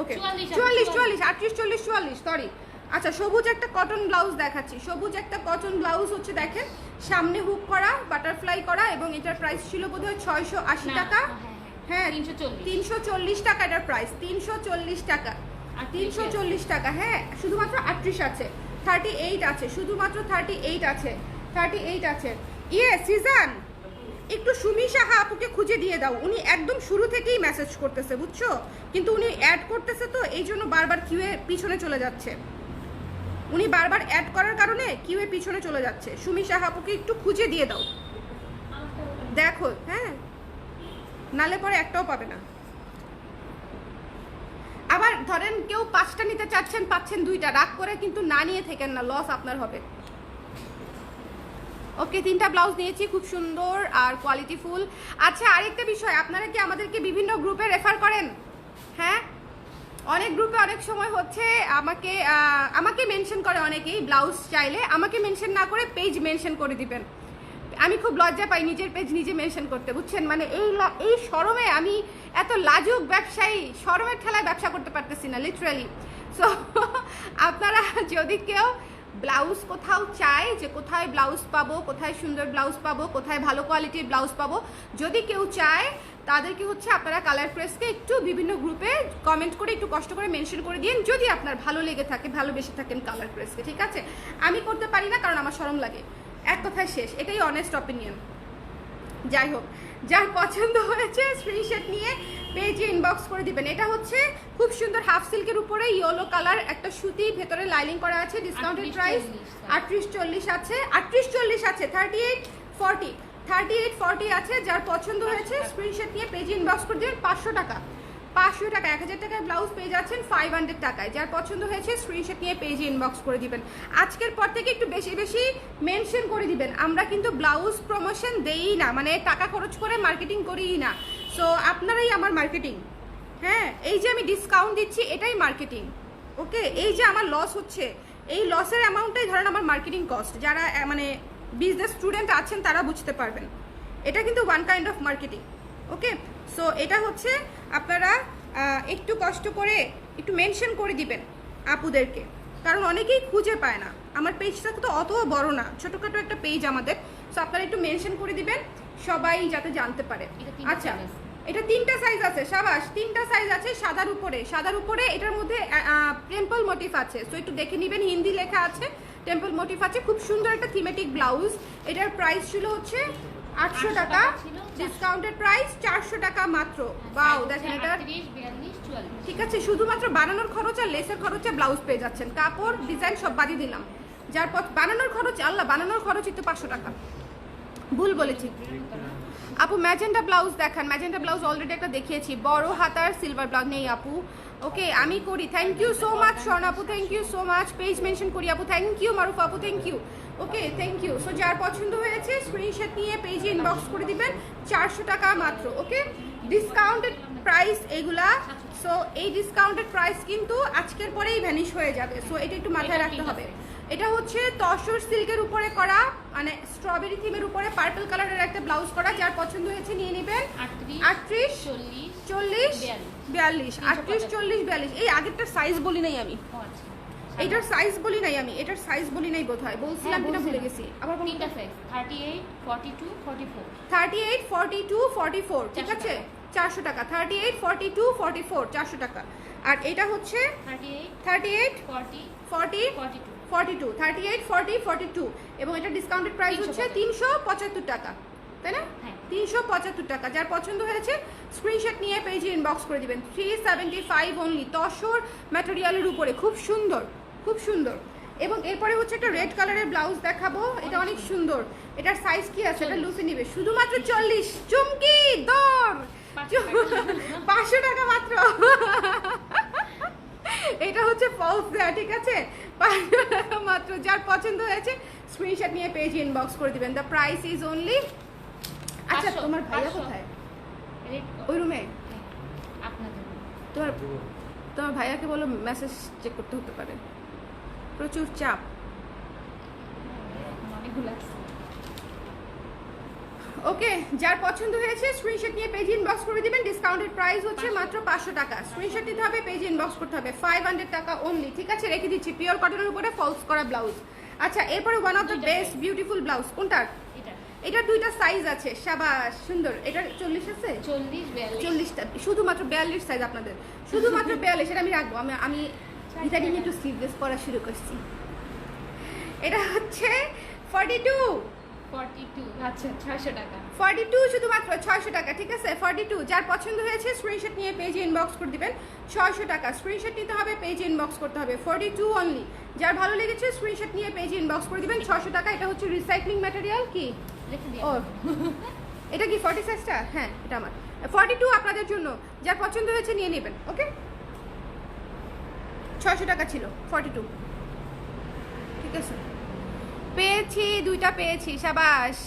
ওকে 44 44 38 40 44 সরি। আচ্ছা, সবুজ একটা কটন ব্লাউজ দেখাচ্ছি। সবুজ একটা কটন ব্লাউজ হচ্ছে, দেখেন সামনে হুক করা, বাটারফ্লাই করা, এবং এটার প্রাইস ছিল বোধহয় 680 টাকা। হ্যাঁ 340 টাকা এটার প্রাইস। 340 টাকা। 340 টাকা। হ্যাঁ, শুধুমাত্র 38 আছে, 38 আছে, শুধুমাত্র 38 আছে, 38 আছে। সিজন একটু সুমি সাহা আপুকে খুঁজে দিয়ে দাও, উনি একদম শুরু থেকেই মেসেজ করতেছে, বুঝছো? কিন্তু উনি অ্যাড করতেছে তো এই জন্য বারবার কিউএ পিছনে চলে যাচ্ছে। উনি বারবার অ্যাড করার কারণে কিউএ পিছনে চলে যাচ্ছে। সুমি সাহা আপুকে একটু খুঁজে দিয়ে দাও, দেখো। হ্যাঁ, নালে পরে একটাও পাবে না। আবার ধরেন কেউ 5টা নিতে চাচ্ছেন, পাচ্ছেন 2টা, রাগ করে কিন্তু না নিয়ে থাকেন না, লস আপনার হবে। ওকে, 3টা ব্লাউজ নিয়েছি, খুব সুন্দর আর কোয়ালিটি ফুল। আচ্ছা, আরেকটা বিষয়, আপনারা কি আমাদেরকে বিভিন্ন গ্রুপে রেফার করেন? হ্যাঁ, অনেক গ্রুপে অনেক সময় হচ্ছে আমাকে মেনশন করে অনেকেই, ব্লাউজ চাইলে আমাকে মেনশন না করে পেজ মেনশন করে দিবেন। আমি খুব লজ্জা পাই নিজের পেজ নিজে মেনশন করতে, বুঝছেন? মানে এই শরমে আমি এত লাজুক ব্যবসায়ী, শরমের ঠেলায় ব্যবসা করতে পারতেছি না, লিটারালি। সো আপনারা যদি কেউ ব্লাউজ কোথাও চায় যে কোথায় ব্লাউজ পাবো, কোথায় সুন্দর ব্লাউজ পাবো, কোথায় ভালো কোয়ালিটির ব্লাউজ পাবো, যদি কেউ চায় তাদেরকে হচ্ছে আপনারা কালার প্রেসকে একটু বিভিন্ন গ্রুপে কমেন্ট করে একটু কষ্ট করে মেনশন করে দিন, যদি আপনার ভালো লেগে থাকে, ভালোবেসে থাকেন কালার প্রেসকে, ঠিক আছে? আমি করতে পারি না কারণ আমার শরম লাগে, এক কথায় শেষ। এটাই অনেস্ট অপিনিয়ন। যাই হোক, যার পছন্দ হয়েছে স্ক্রিনশট নিয়ে পেজে ইনবক্স করে দিবেন। এটা হচ্ছে খুব সুন্দর হাফ সিল্কের উপরে ইয়েলো কালার, একটা সুতি, ভেতরে লাইনিং করা আছে। ডিসকাউন্টেড প্রাইস 38 40 আছে, 38 40 আছে, 38 40 38 40 আছে। যার পছন্দ হয়েছে স্ক্রিনশট নিয়ে পেজে ইনবক্স করে দিবেন। 500 টাকা, 500 টাকা, 1000 টাকায় ব্লাউজ পেয়ে যাচ্ছেন 500 টাকায়। যার পছন্দ হয়েছে স্ক্রিনশট নিয়ে পেজে ইনবক্স করে দিবেন। আজকের পর থেকে একটু বেশি বেশি মেনশন করে দিবেন। আমরা কিন্তু ব্লাউজ প্রমোশন দেই না, মানে টাকা খরচ করে মার্কেটিং করিই না। সো আপনারাই আমার মার্কেটিং। হ্যাঁ, এই যে আমি ডিসকাউন্ট দিচ্ছি এটাই মার্কেটিং। ওকে, এই যে আমার লস হচ্ছে, এই লসের অ্যামাউন্টটাই ধরেন আমার মার্কেটিং কস্ট। যারা মানে বিজনেস স্টুডেন্ট আছেন তারা বুঝতে পারবেন, এটা কিন্তু one kind of marketing. Okay, so এটা হচ্ছে আপনারা একটু কষ্ট করে একটু মেনশন করে দিবেন আপুদেরকে, কারণ অনেকেই খুঁজে পায় না। আমার পেজটা তো অত বড় না, ছোটোখাটো একটা পেজ আমাদের। সো আপনারা একটু মেনশন করে দিবেন সবাই যাতে জানতে পারে। আচ্ছা, এটা 3টা সাইজ আছে, সাবাস, 3টা সাইজ আছে। সাদার উপরে এটার মধ্যে টেম্পল মোটিভ আছে। সো একটু দেখে নেবেন, হিন্দি লেখা আছে, টেম্পল মোটিভ আছে। খুব সুন্দর একটা থিমেটিক ব্লাউজ। এটার প্রাইস ছিল হচ্ছে 800 টাকা, ডিসকাউন্টেড প্রাইস 400 টাকা মাত্র। ওয়াও, দেখেন এটা ঠিক আছে। শুধুমাত্র বানানোর খরচ আর লেসের খরচে ব্লাউজ পেয়ে যাচ্ছেন, কাপড় ডিজাইন সব বাদি দিলাম। যার পর বানানোর খরচ, আল্লাহ, বানানোর খরচই তো 500 টাকা, ভুল বলেছি। আপু ম্যাজেন্টা ব্লাউজ দেখান। ম্যাজেন্টা ব্লাউজ অলরেডি একটা দেখিয়েছি, বড় হাতার সিলভার ব্লাউজ নেই আপু। ওকে, আমি করি। Thank you so much Swarna আপু, thank you so much. Page mention করি আপু, থ্যাংক ইউ। মারুফ আপু, thank you. Okay, thank you. So যার পছন্দ হয়েছে স্ক্রিনশট নিয়ে পেজে ইনবক্স করে দিবেন। 400 টাকা মাত্র। ওকে, ডিসকাউন্টেড প্রাইস এগুলা। সো এই ডিসকাউন্টেড প্রাইস কিন্তু আজকের পরেই ভ্যানিশ হয়ে যাবে। সো এটা একটু মাথায় রাখতে হবে। এটা হচ্ছে তসর সিল্কের উপরে করা, মানে স্ট্রবেরি থিমের উপরে পার্পল কালারের একটা ব্লাউজ করা। যার পছন্দ হয়েছে নিয়ে নেবেন। 38 40 42, 38 40 42। এই আগেরটার সাইজ বলি নাই আমি, এটার সাইজ বলি নাই আমি, এটার সাইজ বলি নাই বোধহয়, বলছিলাম কিনা ভুলে গেছি। আবার তিনটা সাইজ 38 42 44 38 42 44, ঠিক আছে? 400 টাকা। 38 42 44 400 টাকা। আর এটা হচ্ছে 38 40 42 38 40 42, এবং এটা ডিসকাউন্টেড প্রাইস হচ্ছে 375 টাকা, তাই না? 375 টাকা। যার পছন্দ হয়েছে স্ক্রিনশট নিয়ে পেজে ইনবক্স করে দিবেন। 375 অনলি, তসর ম্যাটেরিয়ালের উপরে, খুব সুন্দর, খুব সুন্দর। এবং এরপরে হচ্ছে একটা রেড কালারের ব্লাউজ দেখাবো, এটা অনেক সুন্দর। এটার সাইজ কি আছে? এটা লুসে নিবে, শুধুমাত্র 40। চুমকি দর 500 টাকা মাত্র। এটা হচ্ছে ফলস দেয়া, ঠিক আছে? 500 টাকা মাত্র। যার পছন্দ হয়েছে স্ক্রিনশট নিয়ে পেজ ইনবক্স করে দিবেন। The price is only. আচ্ছা 500, তোমার ভাইয়া 500 কোথায়? রেড ওই রুমে? হ্যাঁ, আপনাদের তোমার তোমার ভাইয়াকে বলো মেসেজ চেক করতে হতে পারে, প্রচুর চাপ। অনেকগুলো আছে। ওকে, যার পছন্দ হয়েছে স্ক্রিনশট নিয়ে পেজ ইনবক্স করে দিবেন। ডিসকাউন্টেড প্রাইস হচ্ছে মাত্র 500 টাকা। স্ক্রিনশট নিতে হবে, পেজ ইনবক্স করতে হবে, 500 টাকা অনলি। ঠিক আছে, রেখে দিচ্ছি পিওর কটনের উপরে ফলস করা ব্লাউজ। আচ্ছা এরপরে one of the best beautiful blouse কোনটার? এটা এটার দুইটা সাইজ আছে, সাবাস সুন্দর। এটার 40 আছে, 40 42 40টা শুধুমাত্র 42 সাইজ আপনাদের, শুধুমাত্র 42। এটা আমি রাখবো, আমি ইদানিং একটু স্লিভলেস পরা শুরু করছি। এটা হচ্ছে 42 42 আচ্ছা 600 টাকা। 42 শুধুমাত্র 600 টাকা। ঠিক আছে 42, যার পছন্দ হয়েছে স্ক্রিনশট নিয়ে পেজে ইনবক্স করে দিবেন। 600 টাকা স্ক্রিনশট নিতে হবে, পেজে ইনবক্স করতে হবে। 42 অনলি। যার ভালো লেগেছে স্ক্রিনশট নিয়ে পেজে ইনবক্স করে দিবেন। 600 টাকা। এটা হচ্ছে রিসাইক্লিং ম্যাটেরিয়াল। কি রেখে দিই। ও এটা কি 40 সাইজটা? হ্যাঁ এটা আমার 42 আপনাদের জন্য। যার পছন্দ হয়েছে নিয়ে নেবেন। ওকে 600 টাকা ছিল 42। ঠিক আছে পেয়েছি, দুইটা পেয়েছি, সাবাস।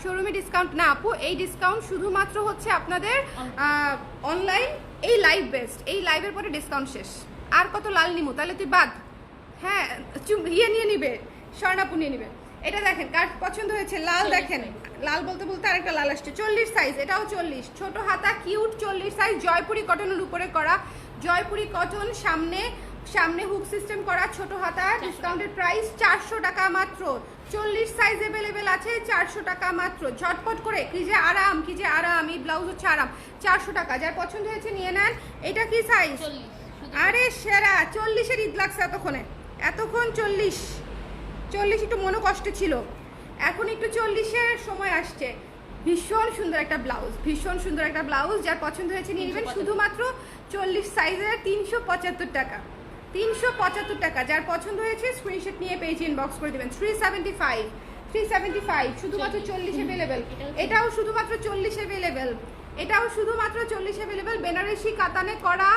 শোরুমে ডিসকাউন্ট না আপু, এই ডিসকাউন্ট শুধুমাত্র হচ্ছে আপনাদের অনলাইন এই লাইভ বেস্ট। এই লাইভের পরে ডিসকাউন্ট শেষ। আর কত লাল নিমু? তাহলে তুই বাদ। হ্যাঁ ইয়ে নিয়ে নিবে, স্বর্ণাপু নিয়ে নিবে। এটা দেখেন কার পছন্দ হয়েছে, লাল দেখেন। লাল বলতে বলতে আরেকটা লাল আসছে, 40 সাইজ। এটাও 40, ছোট হাতা কিউট 40 সাইজ। জয়পুরি কটনের উপরে করা, জয়পুরি কটন, সামনে সামনে হুক সিস্টেম করা, ছোট হাতা। ডিসকাউন্টেড প্রাইস 400 টাকা মাত্র। 40 সাইজ अवेलेबल আছে, 400 টাকা মাত্র। ঝটপট করে, কি যে আরাম, কি যে আরাম। এই ব্লাউজ হচ্ছে আরাম। 400 টাকা। যার পছন্দ হয়েছে নিয়ে নেন। এটা কি সাইজ? 40 শুধু। আরে সেরা 40-এর ঈদ লাগছে এতক্ষণে, এতক্ষণ 40 একটু মনে কষ্ট ছিল, এখন একটু 40-এর সময় আসছে। ভীষণ সুন্দর একটা ব্লাউজ, ভীষণ সুন্দর একটা ব্লাউজ। যার পছন্দ হয়েছে নিয়ে নেবেন। শুধুমাত্র 40 সাইজের 375 টাকা, 375 টাকা। যার পছন্দ হয়েছে স্ক্রিনশট নিয়ে পেজ ইনবক্স করে দেবেন। 375 শুধুমাত্র 40 अवेलेबल। এটাও শুধুমাত্র 40 अवेलेबल, এটাও শুধুমাত্র 40 अवेलेबल। বেনারসি কাতানে করা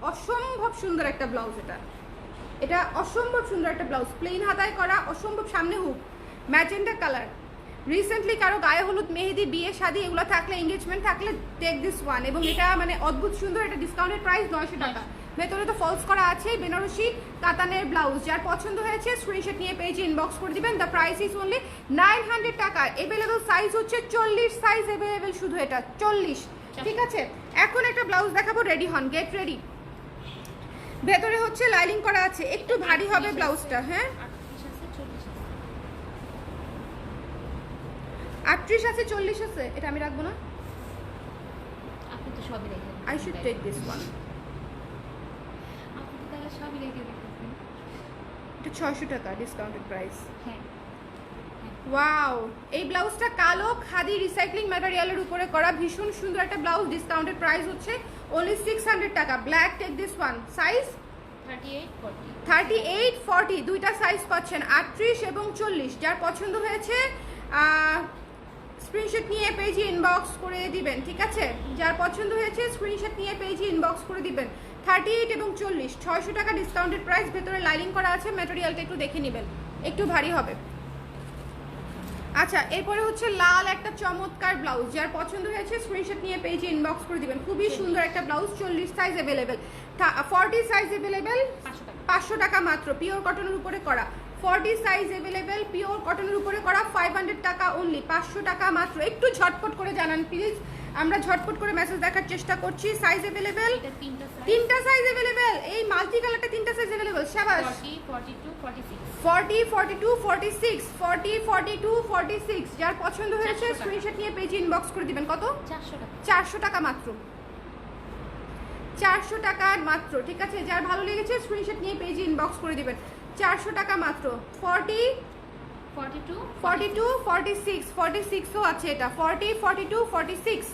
অসম্ভব সুন্দর একটা ব্লাউজ। এটা অসম্ভব সুন্দর একটা ব্লাউজ, প্লেন হাতায় করা, অসম্ভব। সামনে হুক, ম্যাজেন্ডা কালার। রিসেন্টলি কারো গায়ে হলুদ, মেহেদি, বিয়ে, শাদী এগুলো থাকলে, এঙ্গেজমেন্ট থাকলে টেক দিস ওয়ান। এবং এটা মানে অদ্ভুত সুন্দর। এটা ডিসকাউন্টেড প্রাইস 900 টাকা। ভেতরে তো ফলস করা আছে, বেনারসি কাতানের ব্লাউজ। যার পছন্দ হয়েছে স্ক্রিনশট নিয়ে পেজে ইনবক্স করে দিবেন। দ্য প্রাইস ইজ অনলি 900 টাকা। अवेलेबल সাইজ হচ্ছে 40 সাইজ अवेलेबल, শুধু এটা 40। ঠিক আছে এখন একটা ব্লাউজ দেখাবো, রেডি হন, গেট রেডি। ভেতরে হচ্ছে লাইনিং করা আছে, একটু ভারী হবে ব্লাউজটা। হ্যাঁ 38 আছে 40 আছে। এটা আমি রাখবো না, আপনি তো সবই রেখে দিন। I should take this one. আপনি তো তাহলে সবই রেখে দিতেছেন। এটা 600 টাকা ডিসকাউন্টেড প্রাইস। হ্যাঁ ওয়াও, এই ব্লাউজটা কালো খাদি রিসাইক্লিং ম্যাটেরিয়ালের উপরে করা, ভীষণ সুন্দর একটা ব্লাউজ। ডিসকাউন্টেড প্রাইস হচ্ছে অনলি 600 টাকা। Black, take this one. Size 38 40 38 40, দুইটা সাইজ পাচ্ছেন, 38 এবং 40। যার পছন্দ হয়েছে স্ক্রিনশট নিয়ে পেজে ইনবক্স করে দিবেন। ঠিক আছে, যার পছন্দ হয়েছে স্ক্রিনশট নিয়ে পেজে ইনবক্স করে দিবেন। 38 এবং 40, 600 টাকা ডিসকাউন্টেড প্রাইস। ভেতরে লাইনিং করা আছে, ম্যাটেরিয়ালটা একটু দেখে নেবেন, একটু ভারী হবে। আচ্ছা এরপরে হচ্ছে লাল একটা চমৎকার ব্লাউজ। যার পছন্দ হয়েছে স্ক্রিনশট নিয়ে পেজে ইনবক্স করে দিবেন। খুবই সুন্দর একটা blouse, 40 size available, 40 size available, 500 টাকা মাত্র। পিওর কটনের উপরে করা, 40 সাইজ अवेलेबल, পিওর কটনের উপরে করা, 500 টাকা অনলি, 500 টাকা মাত্র। একটু ঝটপট করে জানান প্লিজ, আমরা ঝটপট করে মেসেজ দেখার চেষ্টা করছি। সাইজ अवेलेबल, এটা তিনটা সাইজ अवेलेबल। এই মাল্টি কালারটা তিনটা সাইজ अवेलेबल। শাবাশ। 40 42 46 40 42 46, 40 42 46। যার পছন্দ হয়েছে 400 টাকা। স্ক্রিনশট নিয়ে পেজে ইনবক্স করে দিবেন। কত? 400 টাকা। 400 টাকা মাত্র, 400 টাকার মাত্র। ঠিক আছে, যার ভালো লেগেছে স্ক্রিনশট নিয়ে পেজে ইনবক্স করে দিবেন। 400 টাকা মাত্র। 40 42 42 46, 46ও আছে। এটা 40 42 46,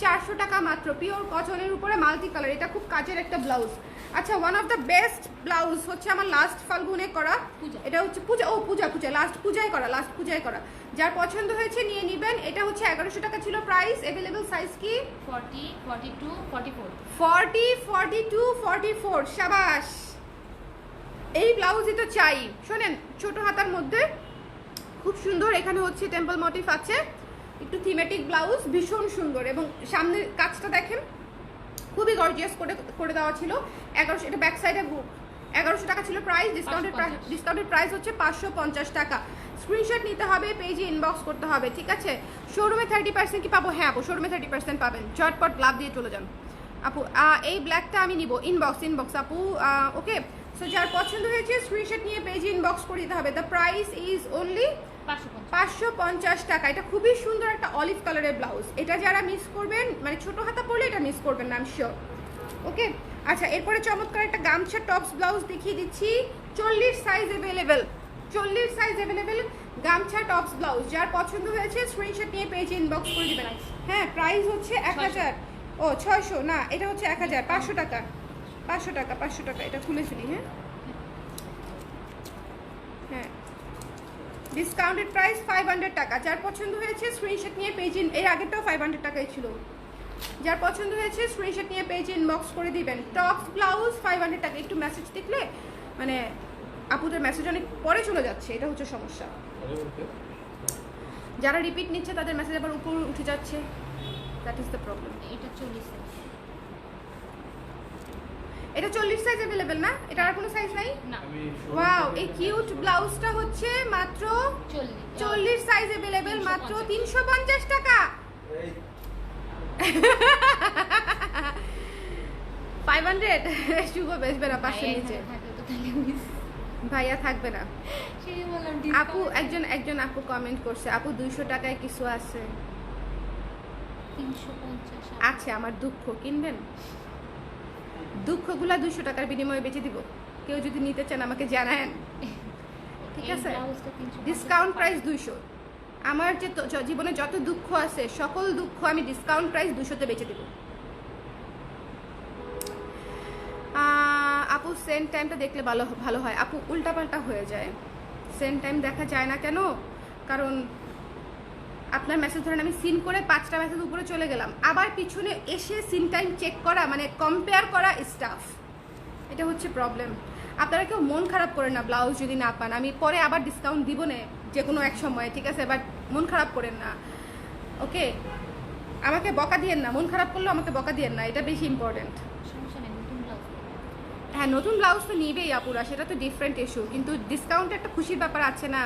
400 টাকা মাত্র। পিওর কটনের উপরে মাল্টি কালার, এটা খুব কাজের একটা ব্লাউজ। আচ্ছা one of the best blouse হচ্ছে আমার লাস্ট ফাল্গুনে করা। পূজা। এটা হচ্ছে পূজা, ও পূজা লাস্ট পূজায় করা, লাস্ট পূজায় করা। যার পছন্দ হয়েছে নিয়ে নেবেন। এটা হচ্ছে 1100 টাকা ছিল প্রাইস। अवेलेबल সাইজ কি? 40 42 44 40 42 44। শাবাশ, এই ব্লাউজই তো চাই। শোনেন, ছোট হাতার মধ্যে খুব সুন্দর, এখানে হচ্ছে টেম্পল মোটিভ আছে, একটু থিমেটিক ব্লাউজ, ভীষণ সুন্দর। এবং সামনের কাজটা দেখেন, খুবই গর্জিয়াস করে দেওয়া ছিল। 1100, এটা ব্যাক সাইডে বুক, 1100 টাকা ছিল প্রাইস। ডিসকাউন্টেড প্রাইস হচ্ছে 550 টাকা। স্ক্রিনশট নিতে হবে, পেজে ইনবক্স করতে হবে, ঠিক আছে? শোরুমে 30% কি পাবো? হ্যাঁ আপু, শোরুমে 30% পাবেন। চটপট লাভ দিয়ে চলে যান আপু। এই ব্ল্যাকটা আমি নিব। ইনবক্স আপু। ওকে, সো যার পছন্দ হয়েছে স্ক্রিনশট নিয়ে পেজে ইনবক্স করে দিতে হবে। দ্য প্রাইস ইজ অনলি 550 টাকা। এটা খুবই সুন্দর একটা অলিভ কালারের ব্লাউজ। এটা যারা মিস করবেন, মানে ছোট হাতা পরলে এটা মিস করবেন না, আমি শিওর। ওকে, আচ্ছা, এরপরে চমৎকার একটা গামছা টপস ব্লাউজ দেখিয়ে দিচ্ছি। 40 সাইজ অ্যাভেলেবেল, 40 সাইজ অ্যাভেলেবেল গামছা টপস ব্লাউজ। যার পছন্দ হয়েছে স্ক্রিনশট নিয়ে পেজে ইনবক্স করে দিবেন। হ্যাঁ, প্রাইস হচ্ছে 1000, ও 600 না, এটা হচ্ছে 1000, 500 টাকা, 500 টাকা, 500 টাকা। এটা খুলে ফেলি। হ্যাঁ হ্যাঁ, ডিসকাউন্টেড প্রাইস 500 টাকা। যার পছন্দ হয়েছে স্ক্রিনশট নিয়ে পেজ এর আগেরটাও 500 টাকাই ছিল। যার পছন্দ হয়েছে স্ক্রিনশট নিয়ে পেজ ইনবক্স করে দিবেন। টপস ব্লাউজ 500 টাকা। একটু মেসেজ দেখলে মানে আপুদের মেসেজ অনেক পরে চলে যাচ্ছে, এটা হচ্ছে সমস্যা। যারা রিপিট নিচ্ছে তাদের মেসেজ আবার উপর উঠে যাচ্ছে, দ্যাট ইজ দ্য প্রবলেম। এটা 40 সাইজ। এটা 40 সাইজ अवेलेबल না? এটা আর কোনো সাইজ নাই? না। ওয়াও, এই কিউট ব্লাউজটা হচ্ছে মাত্র 40 সাইজ अवेलेबल, মাত্র 350 টাকা। 500 শুভ বেচবে না 500 নিচে। ভাইয়া থাকবে না। আপু একজন আপু কমেন্ট করছে, আপু 200 টাকায় কিছু আছে? 350 আছে, আমার দুঃখ কিনবেন? দুঃখগুলা 200 টাকার বিনিময়ে বেচে দিব। কেউ যদি নিতে চান আমাকে জানায়েন, ঠিক আছে? Discount price 200। আমার যে জীবনে যত দুঃখ আছে সকল দুঃখ আমি ডিসকাউন্ট প্রাইস 200-তে বেচে দিব। আপু সেন্ড টাইমটা দেখলে ভালো হয়। আপু উল্টাপাল্টা হয়ে যায়, সেন্ড টাইম দেখা যায় না কেন? কারণ আপনার মেসেজ ধরেন আমি সিন করে 5টা মেসেজ উপরে চলে গেলাম, আবার পিছনে এসে সিন টাইম চেক করা, মানে কম্পেয়ার করা স্টাফ, এটা হচ্ছে প্রবলেম। আপনারা কেউ মন খারাপ করেন না ব্লাউজ যদি না পান, আমি পরে আবার ডিসকাউন্ট দিব না যে কোনো এক সময়, ঠিক আছে? বাট মন খারাপ করেন না, ওকে? আমাকে বকা দিয়েন না, মন খারাপ করলেও আমাকে বকা দিয়েন না, এটা বেশি ইম্পর্টেন্ট। হ্যাঁ, নতুন ব্লাউজ তো নিবেই আপুরা, সেটা তো ডিফারেন্ট ইস্যু, কিন্তু ডিসকাউন্টে একটা খুশির ব্যাপার আছে না?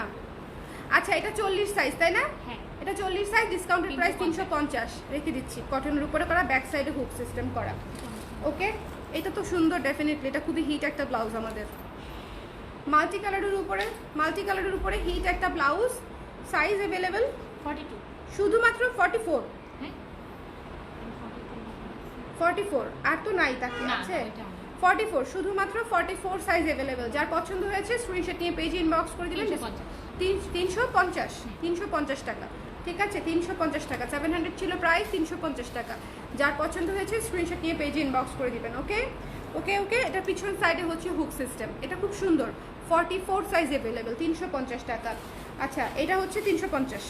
আচ্ছা, এটা 40 সাইজ তাই না? হ্যাঁ, এটা 40 সাইজ, ডিসকাউন্টেড প্রাইস 350 রেখে দিচ্ছি। কটনের উপরে করা, ব্যাক সাইডে হুক সিস্টেম করা। ওকে, এটা তো সুন্দর ডেফিনেটলি, এটা খুবই হিট একটা ব্লাউজ আমাদের। মাল্টি কালারের উপরে হিট একটা ব্লাউজ। সাইজ অ্যাভেলেবেল 42, শুধুমাত্র 44। হ্যাঁ 44 আর তো নাই, তাকে না, আছে এটা না। 44, শুধুমাত্র 44 সাইজ অ্যাভেলেবেল। যার পছন্দ হয়েছে স্ক্রিনশট নিয়ে পেজে ইনবক্স করে দিবেন। 350 টাকা, ঠিক আছে? 350 টাকা, 700 ছিল প্রাইস, 350 টাকা। যার পছন্দ হয়েছে স্ক্রিনশট নিয়ে পেজে ইনবক্স করে দিবেন। ওকে ওকে ওকে, এটা পিছন সাইডে হচ্ছে হুক সিস্টেম, এটা খুব সুন্দর। 44 সাইজ অ্যাভেলেবেল, 350 টাকা। আচ্ছা, এটা হচ্ছে 350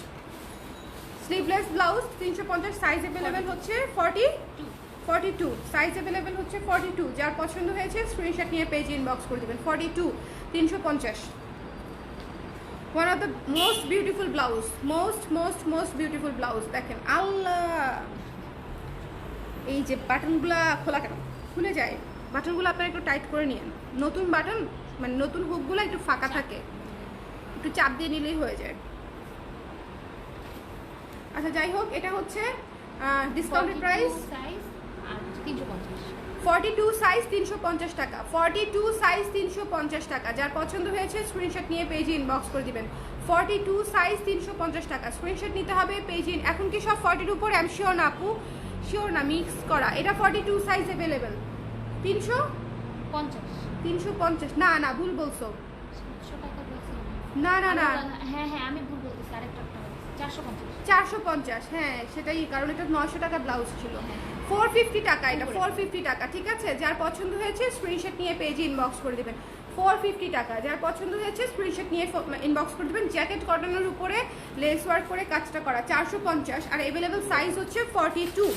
স্লিভলেস ব্লাউজ, 350 সাইজ অ্যাভেলেবেল হচ্ছে 42 সাইজ অ্যাভেলেবেল হচ্ছে 42। যার পছন্দ হয়েছে স্ক্রিনশট নিয়ে পেজে ইনবক্স করে দিবেন। 42, 350। One of the most beautiful blouse, most beautiful blouse. দেখেন, আল্লাহ, এই যে বাটনগুলা খোলা কেন? খুলে যায় বাটনগুলো, আপনারা একটু টাইট করে নিন। নতুন বাটন, মানে নতুন হুকগুলো একটু ফাঁকা থাকে, একটু চাপ দিয়ে নিলেই হয়ে যায়। আচ্ছা, যাই হোক, এটা হচ্ছে ডিসকাউন্টেড প্রাইস 42 সাইজ 350 টাকা। 42 সাইজ 350 টাকা। যার পছন্দ হয়েছে স্ক্রিনশট নিয়ে পেজে ইনবক্স করে দিবেন। 42 সাইজ 350 টাকা। স্ক্রিনশট নিতে হবে পেজে। এখন কি সব 40 উপরে? আমি শিওর না আপু, শিওর না, মিক্স করা। এটা 42 সাইজ অ্যাভেলেবেল। 350 না না, ভুল বলছো। না না না, হ্যাঁ হ্যাঁ, আমি ভুল বলতেছি, আরেকটা 450। হ্যাঁ, সেটাই, কারণ এটা 900 টাকা ব্লাউজ ছিল। 450 টাকা, এটা 450 টাকা, ঠিক আছে? যার পছন্দ হয়েছে স্ক্রিনশট নিয়ে পেজে ইনবক্স করে দেবেন। 450 টাকা। যার পছন্দ হয়েছে স্ক্রিনশট নিয়ে ইনবক্স করে দেবেন। জ্যাকেট কটনের উপরে লেস ওয়ার্ক করে কাজটা করা, 450। আর অ্যাভেলেবেল সাইজ হচ্ছে 42।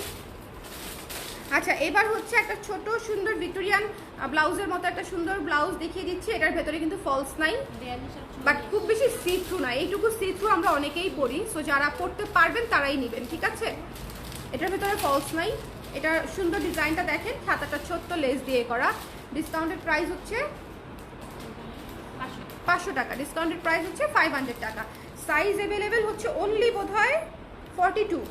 আচ্ছা, এবার হচ্ছে একটা ছোট সুন্দর ভিক্টোরিয়ান ব্লাউজের মতো একটা সুন্দর ব্লাউজ দেখিয়ে দিচ্ছি। এটার ভেতরে কিন্তু ফলস নাই, 42 আর 44 বাট খুব বেশি সি থ্রু না, এইটুকু সি থ্রু আমরা অনেকেই পরি, সো যারা পরতে পারবেন তারাই নেবেন, ঠিক আছে। এটার ভেতরে ফলস নাই, এটা সুন্দর ডিজাইনটা দেখেন, হাতাটা ছোট্ট লেস দিয়ে করা। ডিসকাউন্টেড প্রাইস হচ্ছে 500 টাকা, ডিসকাউন্টেড প্রাইস হচ্ছে 500 টাকা। সাইজ অ্যাভেলেবেল হচ্ছে অনলি বোধহয় 42,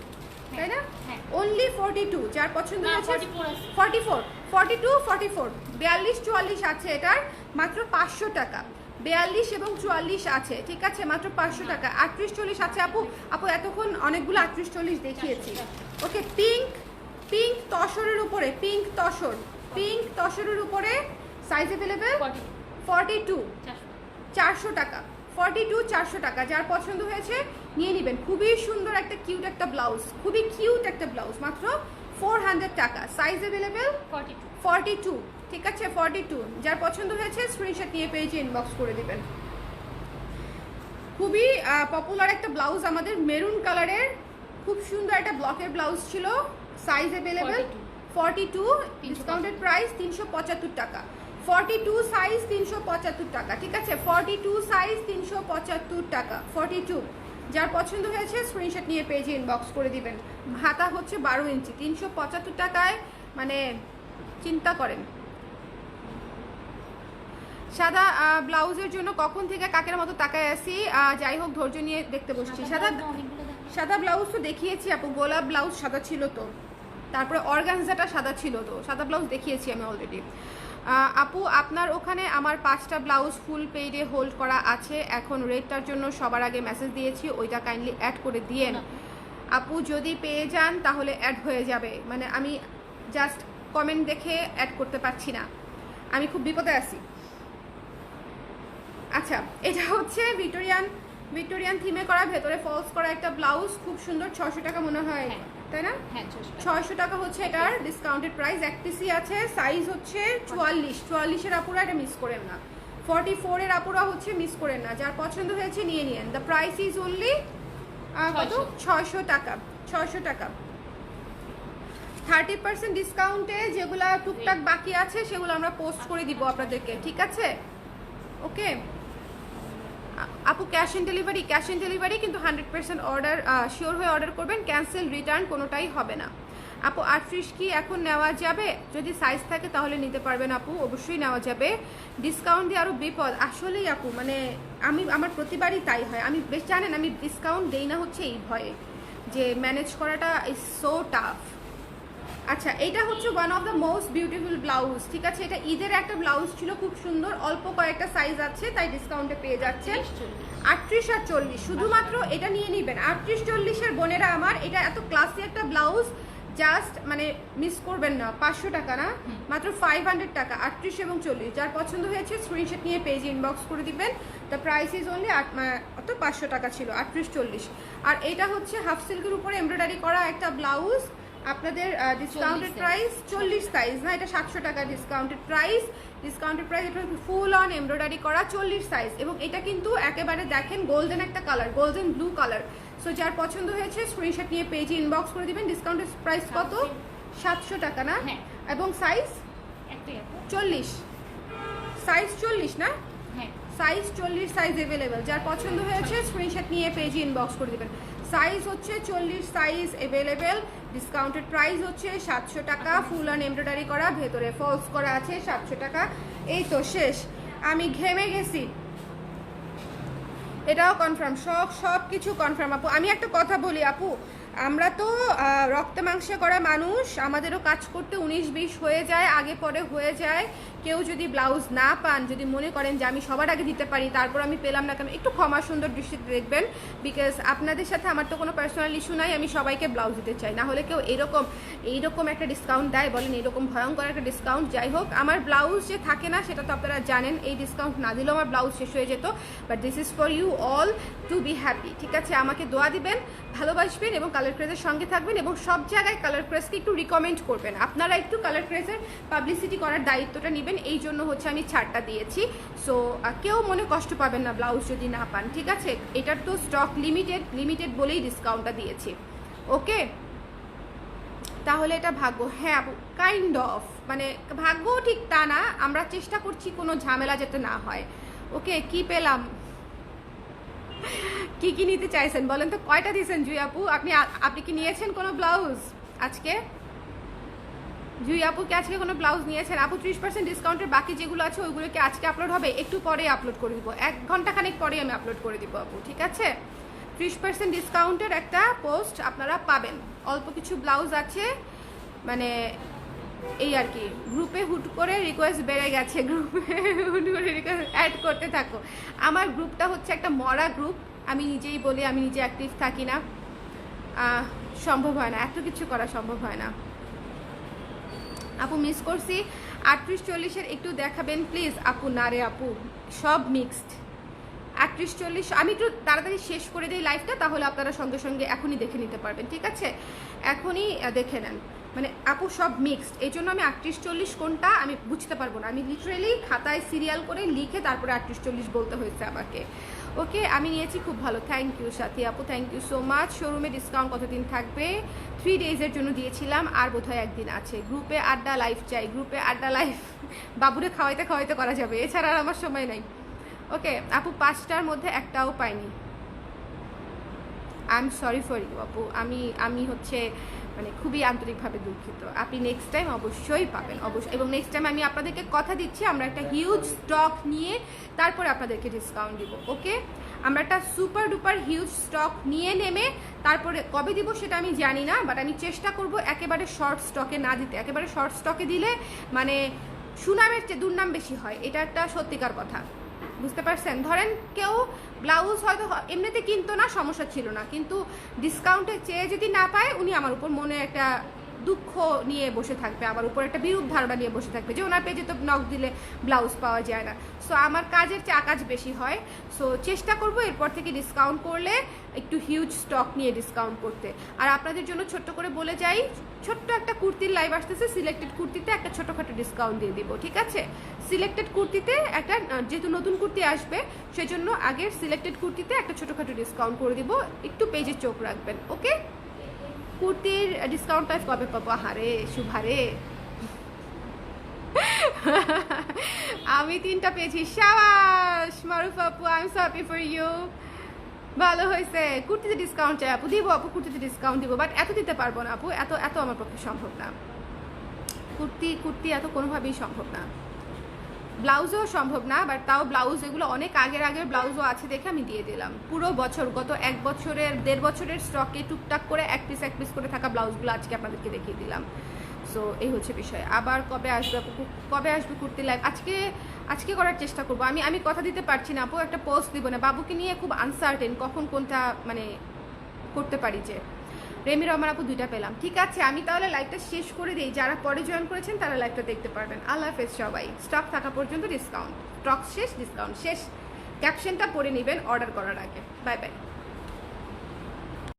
তাই না? হ্যাঁ। অনলি 42, যার পছন্দ না, হচ্ছে 44 আছে। 44, 42, 44, 42, 44 আছে এটার, মাত্র 500 টাকা। 42 এবং 44 আছে, ঠিক আছে, মাত্র 500 টাকা। 38, 40 আছে আপু। আপু এতক্ষণ অনেকগুলো 38, 40 দেখিয়েছি। ওকে, পিঙ্ক তসরের উপরে, পিঙ্ক তসরের উপরে সাইজ অ্যাভেলেবেল 42, 400 টাকা। 42, 400 টাকা, যার পছন্দ হয়েছে নিয়ে নেবেন। খুবই সুন্দর একটা কিউট একটা ব্লাউজ, খুবই কিউট একটা ব্লাউজ, মাত্র 400 টাকা। সাইজ অ্যাভেলেবেল 42, ঠিক আছে, 42, যার পছন্দ হয়েছে স্ক্রিনশট নিয়ে পেজে ইনবক্স করে দিবেন। খুবই পপুলার একটা ব্লাউজ আমাদের, মেরুন কালারের, খুব সুন্দর একটা ব্লকের ব্লাউজ ছিল। সাইজ অ্যাভেলেবেল 42, ডিসকাউন্টেড প্রাইস 375 টাকা। 42 সাইজ 375 টাকা, ঠিক আছে, 42 সাইজ 375 টাকা। 42, যার পছন্দ হয়েছে স্ক্রিনশট নিয়ে পেজে ইনবক্স করে দিবেন। হাতা হচ্ছে 12 ইঞ্চি, 375 টাকায়, মানে চিন্তা করেন। সাদা ব্লাউজের জন্য কখন থেকে কাকের মতো তাকায় আসি, যাই হোক ধৈর্য নিয়ে দেখতে বসছি। সাদা ব্লাউজ তো দেখিয়েছি আপু, গোলাপ ব্লাউজ সাদা ছিল তো, তারপরে অর্গানজাটা সাদা ছিল তো, সাদা ব্লাউজ দেখিয়েছি আমি অলরেডি। আপু আপনার ওখানে আমার 5টা ব্লাউজ ফুল পেইডে হোল্ড করা আছে, এখন রেটটার জন্য সবার আগে মেসেজ দিয়েছি, ওইটা কাইন্ডলি অ্যাড করে দিয়েন। আপু যদি পেয়ে যান তাহলে অ্যাড হয়ে যাবে, মানে আমি জাস্ট কমেন্ট দেখে অ্যাড করতে পারছি না, আমি খুব বিপদে আছি। আচ্ছা, এটা হচ্ছে ভিক্টোরিয়ান থিমে করা, ভেতরে ফলস করা একটা ব্লাউজ, খুব সুন্দর, 600 টাকা মনে হয়, তাই না? হ্যাঁ, 600 টাকা হচ্ছে এটার ডিসকাউন্টেড প্রাইস। এক পিসই আছে, সাইজ হচ্ছে 44 এর আপুরা এটা মিস করেন না, 44 এর আপুরা হচ্ছে মিস করেন না, যার পছন্দ হয়েছে নিয়ে নিন। দ্য প্রাইস ইজ অনলি কত? 600 টাকা, 600 টাকা। 30% ডিসকাউন্টে যেগুলা টুকটাক বাকি আছে সেগুলো আমরা পোস্ট করে দিব আপনাদেরকে, ঠিক আছে, ওকে। আপু ক্যাশ অন ডেলিভারি কিন্তু 100% অর্ডার শিওর হয়ে অর্ডার করবেন, ক্যান্সেল রিটার্ন কোনোটাই হবে না। আপু 38 কি এখন নেওয়া যাবে? যদি সাইজ থাকে তাহলে নিতে পারবেন আপু, অবশ্যই নেওয়া যাবে। ডিসকাউন্ট দিয়ে আরও বিপদ, আসলেই আপু, মানে আমার প্রতিবারই তাই হয়। আমি বেশ জানেন আমি ডিসকাউন্ট দেই না হচ্ছে এই ভয়ে, যে ম্যানেজ করাটা ইজ সো টাফ। আচ্ছা, এটা হচ্ছে one of the most beautiful blouse, ঠিক আছে, এটা ঈদের একটা ব্লাউজ ছিল, খুব সুন্দর, অল্প কয়েকটা সাইজ আছে তাই ডিসকাউন্টে পেয়ে যাচ্ছে। 38 আর 40, শুধুমাত্র এটা নিয়ে নেবেন। 38, 40 এর বোনেরা আমার, এটা এত ক্লাসি একটা ব্লাউজ, জাস্ট মানে মিস করবেন না। 500 টাকা না, মাত্র 500 টাকা, 38 এবং 40, যার পছন্দ হয়েছে স্ক্রিনশট নিয়ে পেজে ইনবক্স করে দিবেন। দ্য প্রাইস ইজ অনলি 500 টাকা ছিল, 38, 40। আর এটা হচ্ছে হাফ সিল্কের উপরে এমব্রয়ডারি করা একটা ব্লাউজ, আপনাদের ডিসকাউন্টেড প্রাইস 40 সাইজ না, এটা 700 টাকা ডিসকাউন্টেড প্রাইস। এটা ফুল অন এমব্রয়ডারি করা 40 সাইজ, এবং এটা কিন্তু একেবারে দেখেন গোল্ডেন একটা colour, golden blue colour. So যার পছন্দ হয়েছে স্ক্রিনশট নিয়ে পেজে ইনবক্স করে দিবেন। ডিসকাউন্টেড প্রাইস কত? 700 টাকা না, এবং সাইজ 40, সাইজ 40 না, সাইজ 40 সাইজ অ্যাভেলেবেল, যার পছন্দ হয়েছে স্ক্রিনশট নিয়ে পেজে ইনবক্স করে দিবেন। সাইজ হচ্ছে 40 সাইজ অ্যাভেলেবেল, ডিসকাউন্টেড প্রাইস হচ্ছে 700 টাকা, ফুল অন এমব্রয়ডারি করা, ভেতরে ফলস করা আছে, 700 টাকা। এই তো শেষ, আমি ঘেমে গেছি। এটাও কনফার্ম, সব কিছু কনফার্ম আপু। আমি একটা কথা বলি আপু, আমরা তো রক্তে মাংসে করা মানুষ, আমাদেরও কাজ করতে 19-20 হয়ে যায়, আগে পরে হয়ে যায়। কেউ যদি ব্লাউজ না পান, যদি মনে করেন যে আমি সবার আগে দিতে পারি, তারপর আমি পেলাম না কেন, একটু ক্ষমা সুন্দর দৃষ্টিতে দেখবেন, বিকজ আপনাদের সাথে আমার তো কোনো পার্সোনাল ইস্যু নাই, আমি সবাইকে ব্লাউজ দিতে চাই। না হলে কেউ এইরকম একটা ডিসকাউন্ট দেয়, বলেন এরকম ভয়ঙ্কর একটা ডিসকাউন্ট। যাই হোক, আমার ব্লাউজ যে থাকে না সেটা তো আপনারা জানেন, এই ডিসকাউন্ট না দিলেও আমার ব্লাউজ শেষ হয়ে যেত, but this is for you all to be happy, ঠিক আছে। আমাকে দোয়া দিবেন, ভালোবাসবেন এবং কালার ক্রেজের সঙ্গে থাকবেন, এবং সব জায়গায় কালার ক্রেজকে একটু রিকমেন্ড করবেন। আপনারা একটু কালার ক্রেজের পাবলিসিটি করার দায়িত্বটা নেবেন, এই জন্য হচ্ছে আমি ছাড়টা দিয়েছি। সো কেউ মনে কষ্ট পাবেন না ব্লাউজ যদি না পান, ঠিক আছে। এটার তো স্টক লিমিটেড বলেই ডিসকাউন্টটা দিয়েছি, ওকে। তাহলে এটা ভাগ্য। হ্যাঁ আপু, কাইন্ড অফ, মানে ভাগ্য ঠিক তা না, আমরা চেষ্টা করছি কোনো ঝামেলা যাতে না হয়। ওকে, কি পেলাম, কি কি নিতে চাইছেন বলেন তো? কয়টা দিয়েছেন জুই আপু? আপনি কি নিয়েছেন কোনো ব্লাউজ আজকে? জুই আপু কি আজকে কোনো ব্লাউজ নিয়েছেন? আপু 30% ডিসকাউন্টের বাকি যেগুলো আছে ওইগুলো কি আজকে আপলোড হবে? একটু পরে আপলোড করে দিব, 1 ঘন্টা খানেক পরে আমি আপলোড করে দিব আপু, ঠিক আছে? 30% ডিসকাউন্টের একটা পোস্ট আপনারা পাবেন। অল্প কিছু ব্লাউজ আছে, মানে এই আর কি। গ্রুপে হুট করে রিকোয়েস্ট বেড়ে গেছে, গ্রুপে হুট করে রিকোয়েস্ট অ্যাড করতে থাকো। আমার গ্রুপটা হচ্ছে একটা মরা গ্রুপ, আমি নিজেই বলি, আমি নিজে অ্যাক্টিভ থাকি না, সম্ভব হয় না, এত কিছু করা সম্ভব হয় না। আপু মিস করছি, 38-40-এর একটু দেখাবেন প্লিজ আপু। না রে আপু, সব মিক্সড। 38-40 আমি একটু তাড়াতাড়ি শেষ করে দিই লাইভটা, তাহলে আপনারা সঙ্গে সঙ্গে এখনই দেখে নিতে পারবেন, ঠিক আছে? এখনই দেখে নেন, মানে আপু সব মিক্সড, এই জন্য আমি 38-40 কোনটা আমি বুঝতে পারবো না, আমি লিটারেলি খাতায় সিরিয়াল করে লিখে তারপরে 38-40 বলতে হয়েছে আমাকে। ওকে, আমি নিয়েছি, খুব ভালো, থ্যাংক ইউ সাথী আপু, থ্যাংক ইউ সো মাচ। শোরুমে ডিসকাউন্ট কতদিন থাকবে? 3 ডেজের জন্য দিয়েছিলাম, আর বোধহয় একদিন আছে। গ্রুপে আড্ডা লাইভ চাই, গ্রুপে আড্ডা লাইভ বাবুরে খাওয়াইতে খাওয়াইতে করা যাবে, এছাড়া আর আমার সময় নাই। ওকে আপু, 5টার মধ্যে একটাও পাইনি, I am sorry for you আপু, আমি হচ্ছে মানে খুবই আন্তরিকভাবে দুঃখিত। আপনি নেক্সট টাইম অবশ্যই পাবেন, অবশ্যই। এবং নেক্সট টাইম আমি আপনাদেরকে কথা দিচ্ছি, আমরা একটা হিউজ স্টক নিয়ে তারপরে আপনাদেরকে ডিসকাউন্ট দিব। ওকে, আমরা একটা সুপার ডুপার হিউজ স্টক নিয়ে নেমে তারপরে কবে দিব সেটা আমি জানি না, বাট আমি চেষ্টা করব একেবারে শর্ট স্টকে না দিতে। একেবারে শর্ট স্টকে দিলে মানে সুনামের চেয়ে দুর্নাম বেশি হয়, এটা একটা সত্যিকার কথা, বুঝতে পারছেন? ধরেন কেউ ব্লাউজ হয়তো এমনিতে কিনতো না, সমস্যা ছিল না, কিন্তু ডিসকাউন্টে চেয়ে যদি না পায়, উনি আমার উপর মনে একটা দুঃখ নিয়ে বসে থাকবে, আমার উপর একটা বিরূপ ধারণা নিয়ে বসে থাকবে যে ওনার পেজে তো নক দিলে ব্লাউজ পাওয়া যায় না। সো আমার কাজের চেয়ে আকাজ বেশি হয়। সো চেষ্টা করব এরপর থেকে ডিসকাউন্ট করলে একটু হিউজ স্টক নিয়ে ডিসকাউন্ট করতে। আর আপনাদের জন্য ছোট্ট করে বলে যাই, ছোট্ট একটা কুর্তির লাইভ আসতেছে, সিলেক্টেড কুর্তিতে একটা ছোটোখাটো ডিসকাউন্ট দিয়ে দিব, ঠিক আছে? সিলেক্টেড কুর্তিতে একটা, যেহেতু নতুন কুর্তি আসবে সেজন্য আগের সিলেক্টেড কুর্তিতে একটা ছোটোখাটো ডিসকাউন্ট করে দিব, একটু পেজে চোখ রাখবেন। ওকে, কুর্তির ডিসকাউন্টটা কবে পাবো? হারে শুভারে আমি 3টা পেয়েছি, শাবাশ মারুফ আপু, I am so happy for you. ভালো হয়েছে, কুর্তিতে ডিসকাউন্ট চাই আপু, দিব আপু, কুর্তিতে ডিসকাউন্ট দিব, বাট এত দিতে পারবো না আপু, এত এত আমার পক্ষে সম্ভব না। কুর্তি এত কোনোভাবেই সম্ভব না, ব্লাউজও সম্ভব না, বাট তাও ব্লাউজ এগুলো অনেক আগের ব্লাউজও আছে দেখে আমি দিয়ে দিলাম। পুরো বছর, গত 1 বছরের 1.5 বছরের স্টকে টুকটাক করে এক পিস করে থাকা ব্লাউজগুলো আজকে আপনাদেরকে দেখিয়ে দিলাম। সো এই হচ্ছে বিষয়। আবার কবে আসবে কুর্তি লাইভ? আজকে করার চেষ্টা করবো। আমি কথা দিতে পারছি না আপু, একটা পোস্ট দিব না, বাবুকে নিয়ে খুব আনসার্টেন কখন কোনটা মানে করতে পারি। যে রেমি রহমান আপু 2টা পেলাম, ঠিক আছে। আমি তাহলে লাইভটা শেষ করে দিই, যারা পরে জয়েন করেছেন তারা লাইভটা দেখতে পারবেন। আল্লাহ হাফেজ সবাই। স্টক থাকা পর্যন্ত ডিসকাউন্ট, স্টক শেষ, ডিসকাউন্ট শেষ, ক্যাপশনটা পড়ে নেবেন অর্ডার করার আগে। Bye bye.